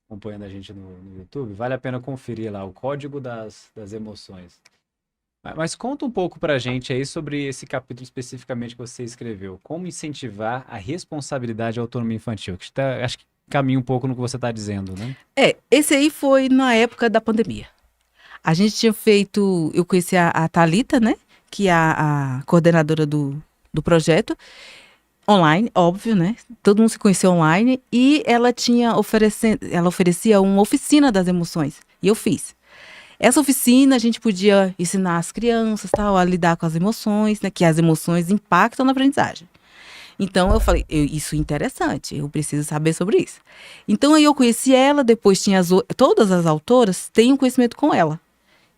acompanhando a gente no YouTube. Vale a pena conferir lá, o Código das Emoções. Mas conta um pouco pra gente aí sobre esse capítulo especificamente que você escreveu. Como incentivar a responsabilidade e a autonomia infantil. Que acho que caminha um pouco no que você está dizendo, né? Esse aí foi na época da pandemia. A gente tinha feito, eu conheci a Thalita, né? Que é a coordenadora do projeto, online, óbvio, né? Todo mundo se conheceu online. E ela oferecia uma oficina das emoções. E eu fiz. Essa oficina a gente podia ensinar as crianças a lidar com as emoções, né? Que as emoções impactam na aprendizagem. Então, eu falei, isso é interessante, eu preciso saber sobre isso. Então, aí eu conheci ela, depois tinha todas as autoras têm um conhecimento com ela.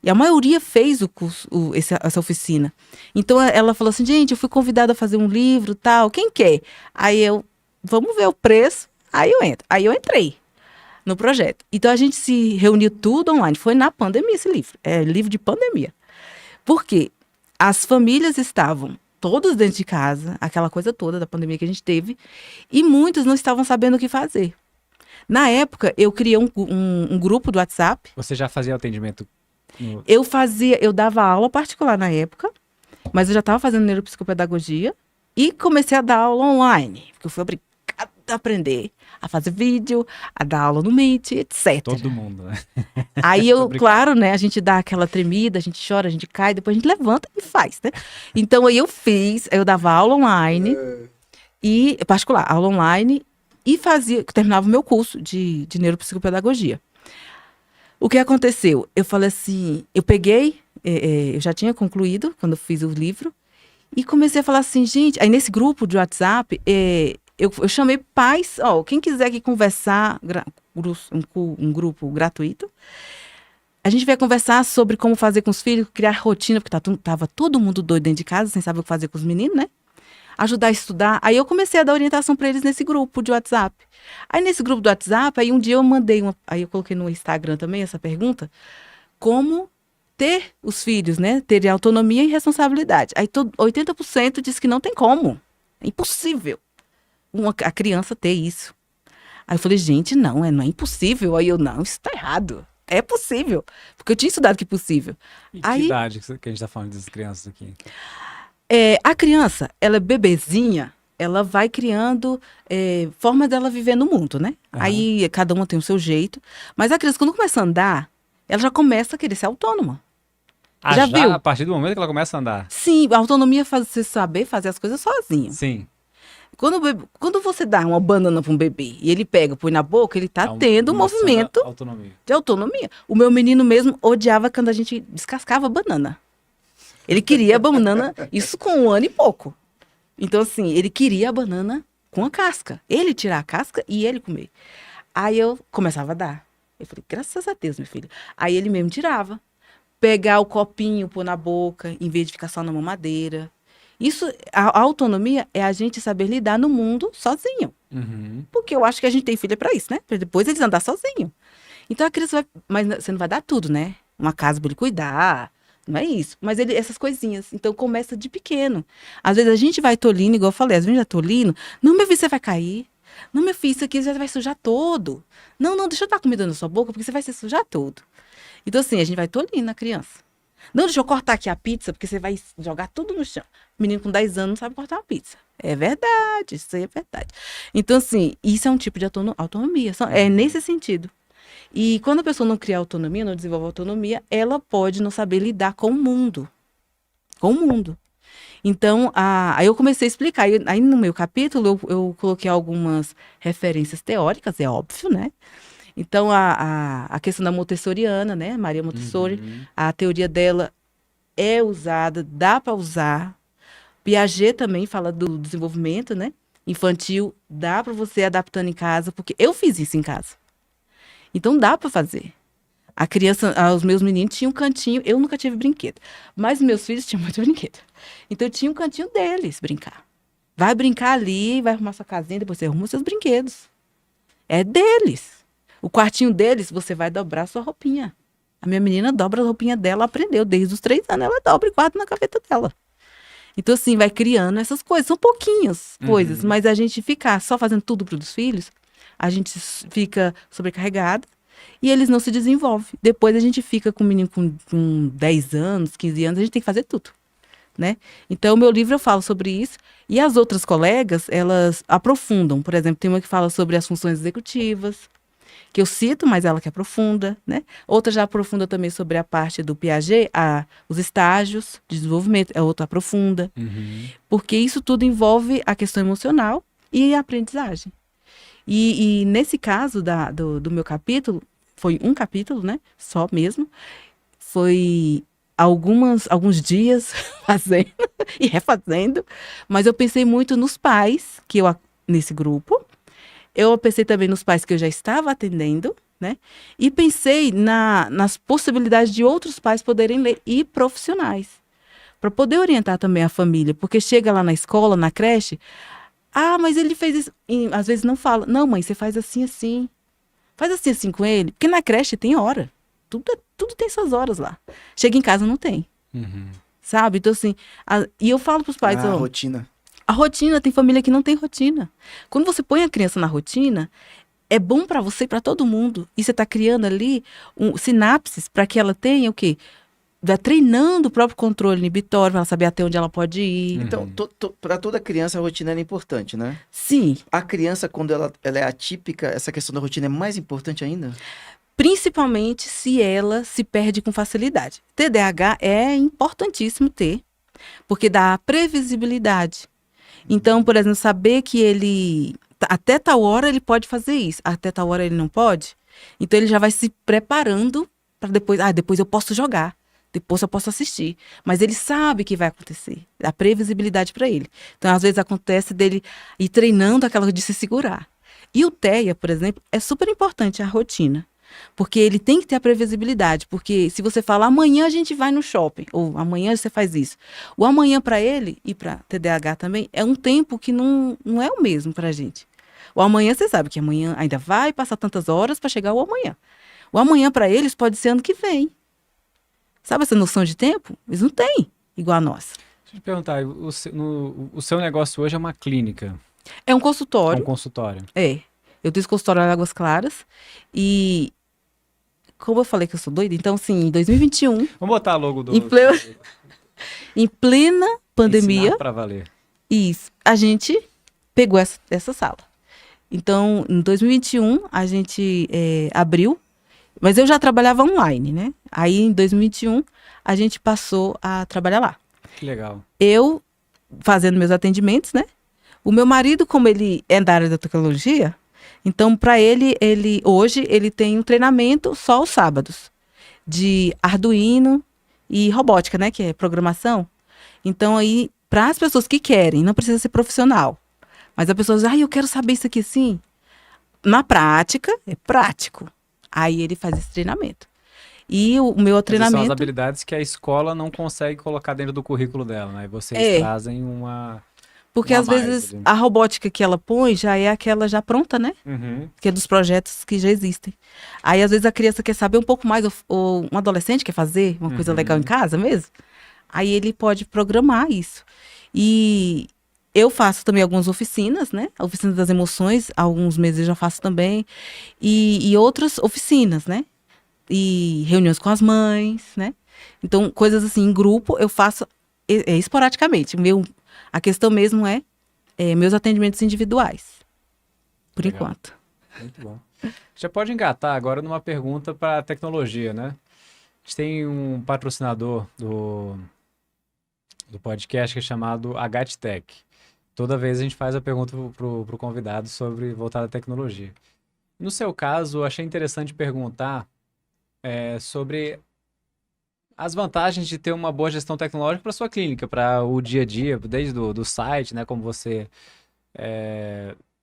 E a maioria fez o curso, essa oficina. Então, ela falou assim, gente, eu fui convidada a fazer um livro, tal, quem quer? Aí vamos ver o preço, aí eu entro. Aí eu entrei no projeto. Então, a gente se reuniu tudo online. Foi na pandemia esse livro, livro de pandemia. Por quê? As famílias estavam todos dentro de casa, aquela coisa toda da pandemia que a gente teve, e muitos não estavam sabendo o que fazer. Na época, eu criei um grupo do WhatsApp. Você já fazia atendimento? Eu dava aula particular na época, mas eu já estava fazendo neuropsicopedagogia e comecei a dar aula online, porque eu fui obrigada a aprender a fazer vídeo, a dar aula no Meet, etc. Todo mundo, né? Aí claro, né, a gente dá aquela tremida, a gente chora, a gente cai, depois a gente levanta e faz, né? Então aí eu dava aula online, e particular, aula online, e terminava o meu curso de neuropsicopedagogia. O que aconteceu? Eu falei assim, eu peguei, eu já tinha concluído quando eu fiz o livro, e comecei a falar assim, gente, aí nesse grupo de WhatsApp, eu chamei pais, ó, quem quiser aqui conversar, um grupo gratuito, a gente vai conversar sobre como fazer com os filhos, criar rotina, porque tava todo mundo doido dentro de casa, sem saber o que fazer com os meninos, né? Ajudar a estudar. Aí eu comecei a dar orientação para eles nesse grupo de WhatsApp. Aí nesse grupo do WhatsApp, aí um dia eu mandei aí eu coloquei no Instagram também essa pergunta, como ter os filhos, né? Terem autonomia e responsabilidade. Aí 80% disse que não tem como. É impossível a criança ter isso. Aí eu falei, gente, não é impossível. Aí eu, não, isso tá errado. É possível. Porque eu tinha estudado que é possível. E Aí, que idade que a gente tá falando dessas crianças aqui? a criança, ela é bebezinha, ela vai criando forma dela viver no mundo, né? Aham. Aí cada uma tem o seu jeito. Mas a criança, quando começa a andar, ela já começa a querer ser autônoma. Já viu? A partir do momento que ela começa a andar. Sim, a autonomia faz você saber fazer as coisas sozinho. Sim. Quando você dá uma banana para um bebê e ele pega, põe na boca, ele tá tendo um mostrando movimento autonomia. de autonomia. O meu menino mesmo odiava quando a gente descascava a banana. Ele queria a banana, isso com 1 ano e pouco. Então, assim, ele queria a banana com a casca. Ele tirar a casca e ele comer. Aí eu começava a dar. Eu falei, graças a Deus, meu filho. Aí ele mesmo tirava. Pegar o copinho, pôr na boca, em vez de ficar só na mamadeira. Isso, a autonomia é a gente saber lidar no mundo sozinho. Uhum. Porque eu acho que a gente tem filha pra isso, né? Pra depois eles andar sozinho. Então a criança vai. Mas você não vai dar tudo, né? Uma casa pra ele cuidar. Não é isso. Mas essas coisinhas. Então começa de pequeno. Às vezes a gente vai tolindo, igual eu falei, às vezes já tolindo. Não, meu filho, você vai cair. Não, meu filho, isso aqui você vai sujar todo. Não, deixa eu dar comida na sua boca, porque você vai se sujar todo. Então, assim, a gente vai tolindo a criança. Não, deixa eu cortar aqui a pizza, porque você vai jogar tudo no chão. Menino com 10 anos não sabe cortar uma pizza. É verdade, isso aí é verdade. Então, assim, isso é um tipo de autonomia. É nesse sentido. E quando a pessoa não cria autonomia, não desenvolve autonomia, ela pode não saber lidar com o mundo. Com o mundo. Então, aí eu comecei a explicar. Aí no meu capítulo, eu coloquei algumas referências teóricas, é óbvio, né? Então, a questão da montessoriana, né? Maria Montessori, a teoria dela é usada, dá para usar. Piaget também fala do desenvolvimento, né? Infantil, dá para você adaptando em casa, porque eu fiz isso em casa. Então, dá para fazer. A criança, os meus meninos tinham um cantinho, eu nunca tive brinquedo, mas meus filhos tinham muito brinquedo. Então, tinha um cantinho deles brincar. Vai brincar ali, vai arrumar sua casinha, depois você arruma os seus brinquedos. É deles. O quartinho deles, você vai dobrar a sua roupinha. A minha menina dobra a roupinha dela, aprendeu desde os 3 anos, ela dobra e guarda na gaveta dela. Então, assim, vai criando essas coisas. São pouquinhas coisas, mas a gente ficar só fazendo tudo para os filhos, a gente fica sobrecarregada e eles não se desenvolvem. Depois a gente fica com um menino com 10 anos, 15 anos, a gente tem que fazer tudo, né? Então, o meu livro eu falo sobre isso. E as outras colegas, elas aprofundam. Por exemplo, tem uma que fala sobre as funções executivas, que eu cito, mas ela que aprofunda, né? Outra já aprofunda também sobre a parte do Piaget, os estágios de desenvolvimento, a outra aprofunda. Porque isso tudo envolve a questão emocional e a aprendizagem. E nesse caso do meu capítulo, foi um capítulo, né? Só mesmo. Foi alguns dias fazendo e refazendo, mas eu pensei muito nos pais nesse grupo. Eu pensei também nos pais que eu já estava atendendo, né? E pensei nas possibilidades de outros pais poderem ler e profissionais, para poder orientar também a família, porque chega lá na escola, na creche, mas ele fez isso, e às vezes não fala, não, mãe, você faz assim, assim, faz assim, assim com ele, porque na creche tem hora, tudo tem suas horas lá. Chega em casa, não tem, sabe? Então, assim, e eu falo para os pais, rotina. A rotina, tem família que não tem rotina. Quando você põe a criança na rotina, é bom para você e para todo mundo. E você está criando ali sinapses para que ela tenha o quê? Vai treinando o próprio controle inibitório, para ela saber até onde ela pode ir. Então, para toda criança, a rotina é importante, né? Sim. A criança, quando ela é atípica, essa questão da rotina é mais importante ainda? Principalmente se ela se perde com facilidade. TDAH é importantíssimo ter, porque dá previsibilidade. Então, por exemplo, saber que ele, até tal hora ele pode fazer isso, até tal hora ele não pode. Então ele já vai se preparando para depois, depois eu posso jogar, depois eu posso assistir. Mas ele sabe que vai acontecer, a previsibilidade para ele. Então às vezes acontece dele ir treinando aquela de se segurar. E o TEA, por exemplo, é super importante a rotina. Porque ele tem que ter a previsibilidade. Porque se você fala, amanhã a gente vai no shopping, ou amanhã você faz isso. O amanhã para ele, e para TDAH também, é um tempo que não é o mesmo para a gente. O amanhã, você sabe que amanhã ainda vai passar tantas horas para chegar o amanhã. O amanhã para eles pode ser ano que vem. Sabe essa noção de tempo? Eles não têm, igual a nossa. Deixa eu te perguntar, o seu negócio hoje é uma clínica? É um É consultório. um consultório? É. Eu tenho esse consultório em Águas Claras. E, como eu falei que eu sou doida, então, assim, em 2021, Vamos botar logo do... em plena pandemia, Ensinar pra valer. isso, a gente pegou essa sala. Então, em 2021, a gente abriu, mas eu já trabalhava online, né? Aí, em 2021, a gente passou a trabalhar lá. Que legal. Eu fazendo meus atendimentos, né? O meu marido, como ele é da área da tecnologia, então, para ele, hoje, ele tem um treinamento só aos sábados, de Arduino e robótica, né? Que é programação. Então, aí, para as pessoas que querem, não precisa ser profissional, mas a pessoa diz, eu quero saber isso aqui assim. Na prática, é prático. Aí ele faz esse treinamento. E o meu Essas treinamento... são as habilidades que a escola não consegue colocar dentro do currículo dela, né? E vocês trazem uma... Porque uma às mais vezes ali. a robótica que ela põe já é aquela já pronta, né? Uhum. Que é dos projetos que já existem. Aí às vezes a criança quer saber um pouco mais, ou um adolescente quer fazer uma coisa legal em casa mesmo. Aí ele pode programar isso. E eu faço também algumas oficinas, né? A oficina das emoções, há alguns meses eu já faço também. E outras oficinas, né? E reuniões com as mães, né? Então, coisas assim, em grupo, eu faço esporadicamente. A questão mesmo é meus atendimentos individuais. Por Legal. enquanto. Muito bom. Já pode engatar agora numa pergunta para tecnologia, né? A gente tem um patrocinador do podcast que é chamado HTech. Toda vez a gente faz a pergunta pro convidado sobre voltar à tecnologia. No seu caso, eu achei interessante perguntar sobre as vantagens de ter uma boa gestão tecnológica para sua clínica, para o dia a dia, desde do site, né, como você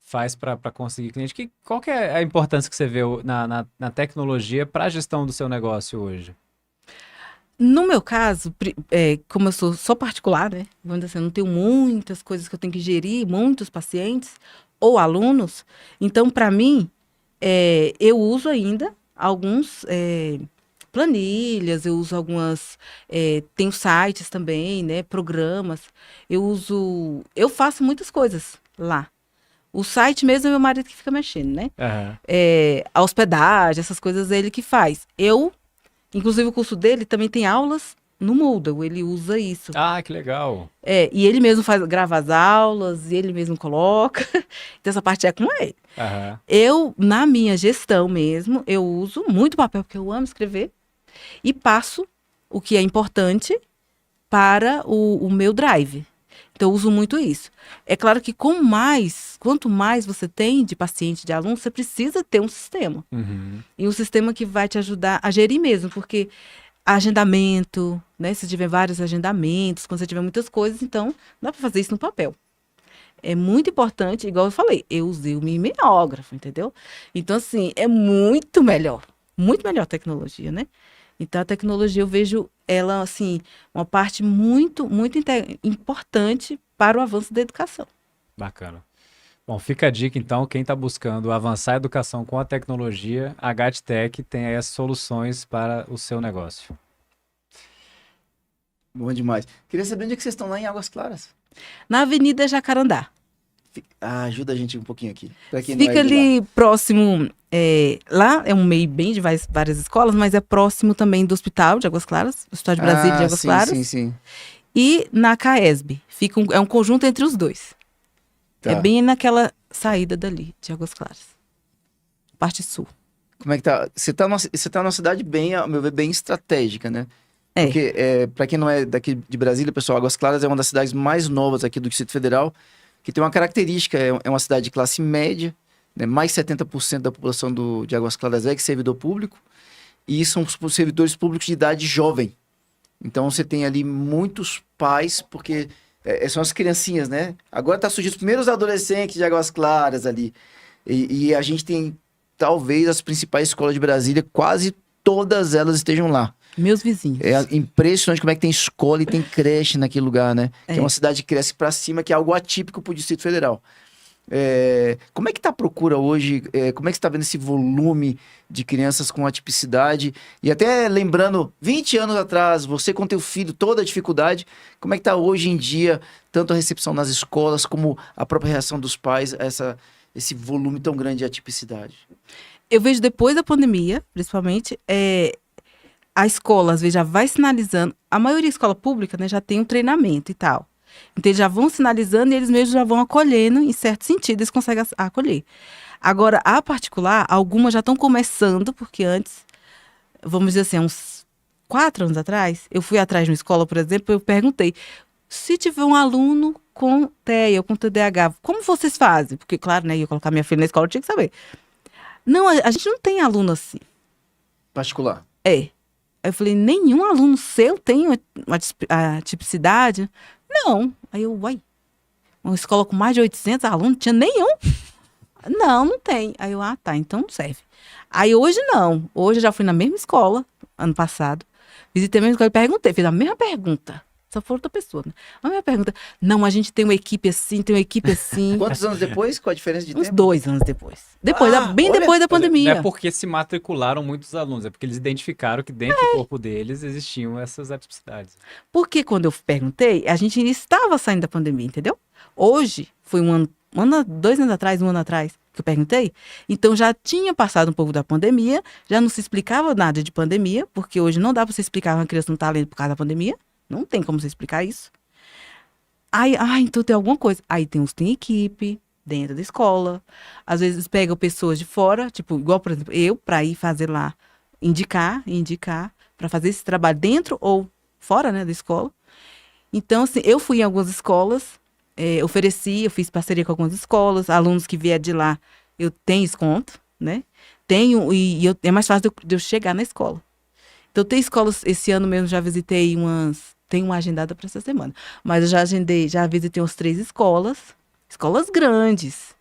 faz para conseguir cliente. Qual que é a importância que você vê na tecnologia para a gestão do seu negócio hoje? No meu caso, como eu sou só particular, né? Vamos dizer assim, eu não tenho muitas coisas que eu tenho que gerir, muitos pacientes ou alunos. Então, para mim, eu uso ainda alguns planilhas, eu uso algumas... tenho sites também, né? Programas. Eu faço muitas coisas lá. O site mesmo é meu marido que fica mexendo, né? Aham. A hospedagem, essas coisas é ele que faz. Inclusive, o curso dele também tem aulas no Moodle, ele usa isso. Ah, que legal. E ele mesmo grava as aulas, e ele mesmo coloca. Então, essa parte é com ele. Aham. Eu, na minha gestão mesmo, eu uso muito papel, porque eu amo escrever, e passo o que é importante para o meu drive. Então, eu uso muito isso. É claro que quanto mais você tem de paciente, de aluno, você precisa ter um sistema. Uhum. E um sistema que vai te ajudar a gerir mesmo, porque agendamento, né? Se tiver vários agendamentos, quando você tiver muitas coisas, então dá para fazer isso no papel. É muito importante, igual eu falei, eu usei o mimeógrafo, entendeu? Então, assim, é muito melhor a tecnologia, né? Então, a tecnologia, eu vejo ela, assim, uma parte muito, muito importante para o avanço da educação. Bacana. Bom, fica a dica, então, quem está buscando avançar a educação com a tecnologia, a HTech tem aí as soluções para o seu negócio. Bom demais. Queria saber onde é que vocês estão lá em Águas Claras. Na Avenida Jacarandá. Ajuda a gente um pouquinho aqui. Pra quem não Fica é de lá. ali próximo, lá é um meio bem de várias escolas, mas é próximo também do Hospital de Águas Claras, do Hospital de Brasília de Águas sim, Claras. Sim, sim. E na CAESB. É um conjunto entre os dois. Tá. É bem naquela saída dali, de Águas Claras. Parte sul. Como é que tá? Você tá numa cidade bem, ao meu ver, bem estratégica, né? É. Porque, pra quem não é daqui de Brasília, pessoal, Águas Claras é uma das cidades mais novas aqui do Distrito Federal, que tem uma característica, é uma cidade de classe média, né? Mais 70% da população de Águas Claras é servidor público, e são os servidores públicos de idade jovem. Então você tem ali muitos pais, porque são as criancinhas, né? Agora tá surgindo os primeiros adolescentes de Águas Claras ali. E a gente tem, talvez, as principais escolas de Brasília, quase todas elas estejam lá. Meus vizinhos. É impressionante como é que tem escola e tem creche naquele lugar, né? Que é uma cidade que cresce pra cima, que é algo atípico pro Distrito Federal. Como é que tá a procura hoje? Como é que você tá vendo esse volume de crianças com atipicidade? E até lembrando, 20 anos atrás, você com teu filho, toda a dificuldade, como é que tá hoje em dia, tanto a recepção nas escolas, como a própria reação dos pais a esse volume tão grande de atipicidade? Eu vejo depois da pandemia, principalmente, a escola às vezes já vai sinalizando, a maioria da escola pública, né, já tem um treinamento e tal. Então eles já vão sinalizando e eles mesmos já vão acolhendo, em certo sentido eles conseguem acolher. Agora, a particular, algumas já estão começando, porque antes, vamos dizer assim, uns 4 anos atrás, eu fui atrás de uma escola, por exemplo, eu perguntei, se tiver um aluno com TEA ou com TDAH, como vocês fazem? Porque, claro, né, ia colocar minha filha na escola, eu tinha que saber. Não, a gente não tem aluno assim. Particular. Aí eu falei, nenhum aluno seu tem a tipicidade? Não. Aí eu, uai, uma escola com mais de 800 alunos, não tinha nenhum? Não tem. Aí eu, tá, então não serve. Aí hoje não. Hoje eu já fui na mesma escola, ano passado, visitei a mesma escola e perguntei, fiz a mesma pergunta. Só foi outra pessoa, né? A mesma pergunta. Não, a gente tem uma equipe assim, tem uma equipe assim. Quantos anos depois? Qual a diferença de Uns tempo? 2 anos depois. Bem olha, depois da pandemia. Não é porque se matricularam muitos alunos, é porque eles identificaram que dentro do corpo deles existiam essas atipicidades. Porque quando eu perguntei, a gente estava saindo da pandemia, entendeu? Hoje, foi 2 anos atrás, 1 ano atrás, que eu perguntei. Então já tinha passado um pouco da pandemia, já não se explicava nada de pandemia, porque hoje não dá para você explicar uma criança não está lendo por causa da pandemia. Não tem como você explicar isso. Aí, então tem alguma coisa. Aí tem equipe dentro da escola. Às vezes pegam pessoas de fora, tipo, igual, por exemplo, eu, para ir fazer lá, indicar, para fazer esse trabalho dentro ou fora, né, da escola. Então, assim, eu fui em algumas escolas, eu fiz parceria com algumas escolas, alunos que vieram de lá, eu tenho desconto, né? É mais fácil de eu chegar na escola. Então, tem escolas, esse ano mesmo já visitei tem uma agendada para essa semana, mas eu já visitei umas 3 escolas grandes,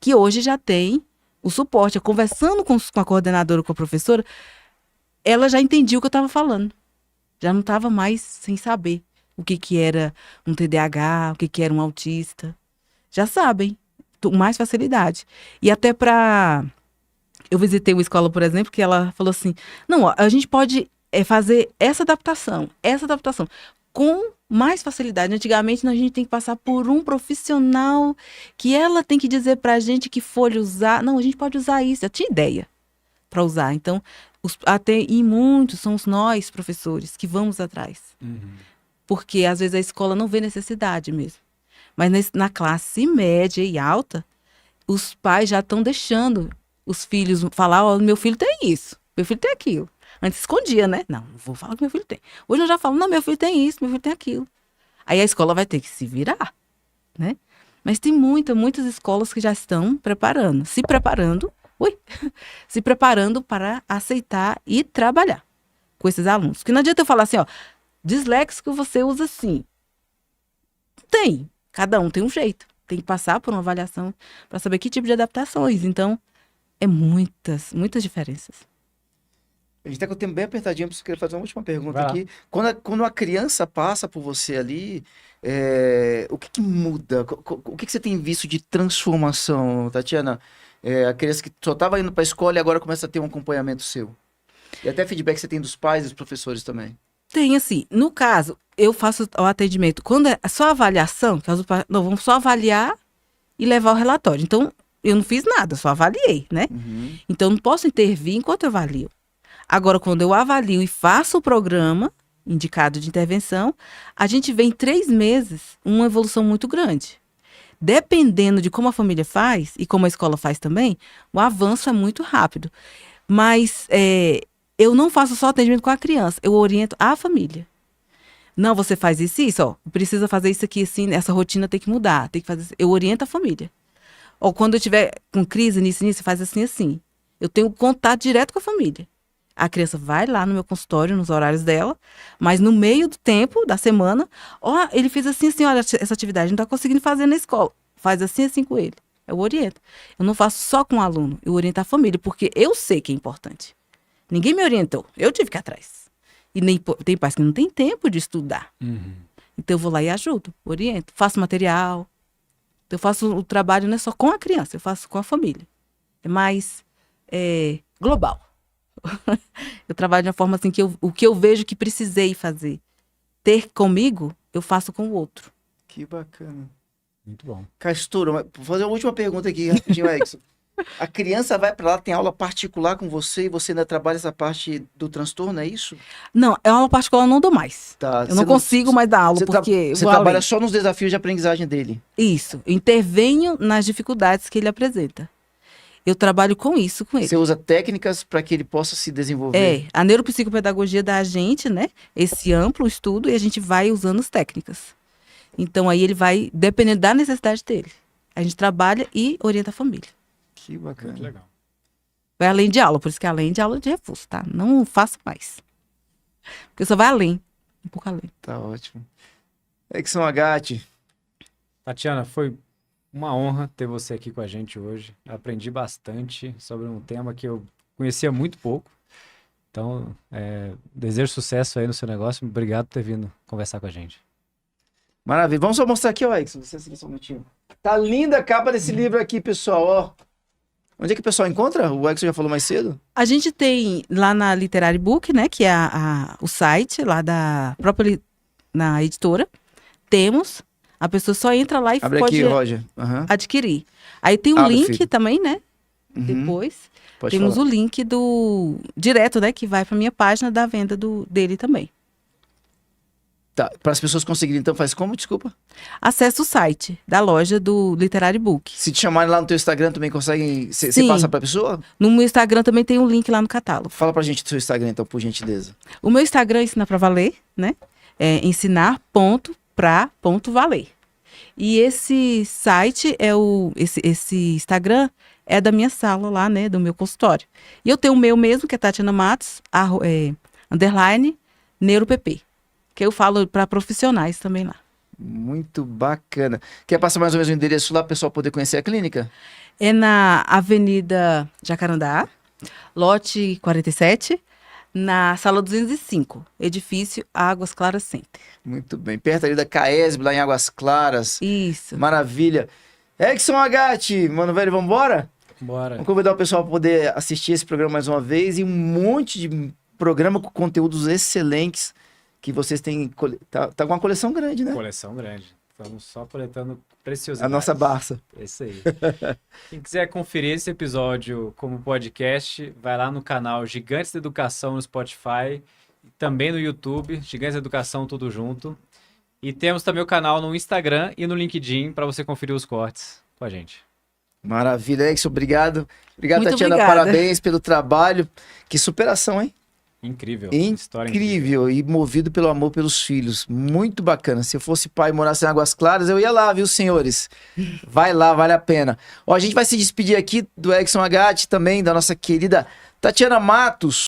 que hoje já tem o suporte. Eu conversando com a coordenadora, com a professora, ela já entendia o que eu estava falando. Já não estava mais sem saber o que era um TDAH, o que era um autista. Já sabem, com mais facilidade. E até eu visitei uma escola, por exemplo, que ela falou assim, não, a gente pode fazer essa adaptação, com mais facilidade. Antigamente, a gente tem que passar por um profissional que ela tem que dizer pra gente que folha usar. Não, a gente pode usar isso. Eu tinha ideia para usar. Então, e muitos somos nós, professores, que vamos atrás. Uhum. Porque, às vezes, a escola não vê necessidade mesmo. Mas na classe média e alta, os pais já estão deixando os filhos falar, meu filho tem isso, meu filho tem aquilo. Antes escondia, né? Não vou falar que meu filho tem. Hoje eu já falo, não, meu filho tem isso, meu filho tem aquilo. Aí a escola vai ter que se virar, né? Mas tem muitas escolas que já estão se preparando para aceitar e trabalhar com esses alunos. Porque não adianta eu falar assim, disléxico você usa assim. Tem. Cada um tem um jeito. Tem que passar por uma avaliação para saber que tipo de adaptações. Então, muitas diferenças. A gente tá com o tempo bem apertadinho, eu queria fazer uma última pergunta aqui. Quando a criança passa por você ali, o que muda? O que você tem visto de transformação, Tatiana? A criança que só estava indo para a escola e agora começa a ter um acompanhamento seu. E até feedback que você tem dos pais e dos professores também. Tem, assim, no caso, eu faço o atendimento. Quando é só avaliação, nós vamos só avaliar e levar o relatório. Então, eu não fiz nada, só avaliei, né? Uhum. Então, eu não posso intervir enquanto eu avalio. Agora, quando eu avalio e faço o programa indicado de intervenção, a gente vê em 3 meses uma evolução muito grande. Dependendo de como a família faz e como a escola faz também, o avanço é muito rápido. Mas eu não faço só atendimento com a criança, eu oriento a família. Não, você faz isso, precisa fazer isso aqui assim, essa rotina tem que mudar, tem que fazer isso. Eu oriento a família. Ou quando eu tiver com crise, nisso, faz assim, assim. Eu tenho contato direto com a família. A criança vai lá no meu consultório, nos horários dela, mas no meio do tempo, da semana, ó, ele fez assim, assim, olha, essa atividade não está conseguindo fazer na escola. Faz assim, assim com ele. Eu oriento. Eu não faço só com o aluno, eu oriento a família, porque eu sei que é importante. Ninguém me orientou, eu tive que ir atrás. E nem, tem pais que não tem tempo de estudar. Então eu vou lá e ajudo, oriento, faço material. Então, eu faço o trabalho não é só com a criança, eu faço com a família. É mais global. Eu trabalho de uma forma assim que o que eu vejo que precisei fazer, ter comigo, eu faço com o outro. Que bacana. Muito bom. Castura, vou fazer uma última pergunta aqui, rapidinho, Edson. A criança vai para lá, tem aula particular com você e você ainda trabalha essa parte do transtorno, é isso? Não, é aula particular eu não dou mais. Tá, Eu não consigo mais dar aula, porque... Você trabalha só nos desafios de aprendizagem dele? Isso, eu intervenho nas dificuldades que ele apresenta. Eu trabalho com isso, com ele. Você usa técnicas para que ele possa se desenvolver? A neuropsicopedagogia dá a gente, né, esse amplo estudo e a gente vai usando as técnicas. Então aí ele vai, dependendo da necessidade dele. A gente trabalha e orienta a família. Que bacana. Muito legal. Vai além de aula, por isso que é além de aula de reforço, tá? Não faça mais. Porque só vai além, um pouco além. Tá ótimo. Edson Agatti. Tatiana, foi uma honra ter você aqui com a gente hoje. Aprendi bastante sobre um tema que eu conhecia muito pouco. Então, desejo sucesso aí no seu negócio. Obrigado por ter vindo conversar com a gente. Maravilha. Vamos só mostrar aqui, ó, Edson. Você só um minutinho. Tá linda a capa desse livro aqui, pessoal, ó. Onde é que o pessoal encontra? O Edson já falou mais cedo. A gente tem lá na Literary Book, né, que é o site lá da própria na editora. Temos. A pessoa só entra lá e Abre pode aqui, Roger. Uhum. adquirir. Aí tem um Abre, link filho. também, né? Uhum. Depois. Pode Temos falar. o link direto, né? Que vai para minha página da venda dele também. Tá. Para as pessoas conseguirem, então, faz como? Desculpa. Acesse o site da loja do Literary Book. Se te chamarem lá no teu Instagram, também conseguem... Você Sim. passa pra pessoa? No meu Instagram também tem um link lá no catálogo. Fala pra gente do seu Instagram, então, por gentileza. O meu Instagram é Ensina Pra Valer, né? É ensinar.pra.valer. E esse site esse Instagram é da minha sala lá, né? Do meu consultório. E eu tenho o meu mesmo, que é Tatiana Matos, _ NeuroPP. Que eu falo para profissionais também lá. Muito bacana. Quer passar mais ou menos o endereço lá para o pessoal poder conhecer a clínica? É na Avenida Jacarandá, lote 47, na sala 205, edifício Águas Claras Center. Muito bem. Perto ali da Caesb, lá em Águas Claras. Isso. Maravilha. Edson Agatti, mano velho, vamos embora? Bora. Vamos convidar o pessoal para poder assistir esse programa mais uma vez e um monte de programa com conteúdos excelentes que vocês têm. Tá com uma coleção grande, né? Coleção grande. Estamos só coletando preciosidades. A nossa Barça. É isso aí. Quem quiser conferir esse episódio como podcast, vai lá no canal Gigantes da Educação no Spotify, e também no YouTube, Gigantes da Educação tudo junto. E temos também o canal no Instagram e no LinkedIn para você conferir os cortes com a gente. Maravilha, Edson, obrigado. Obrigado, Muito Tatiana, obrigada. parabéns pelo trabalho. Que superação, hein? Incrível. Incrível e movido pelo amor pelos filhos. Muito bacana. Se eu fosse pai e morasse em Águas Claras, eu ia lá, viu, senhores? Vai lá, vale a pena. Ó, a gente vai se despedir aqui do Edson Agatti também, da nossa querida Tatiana Matos.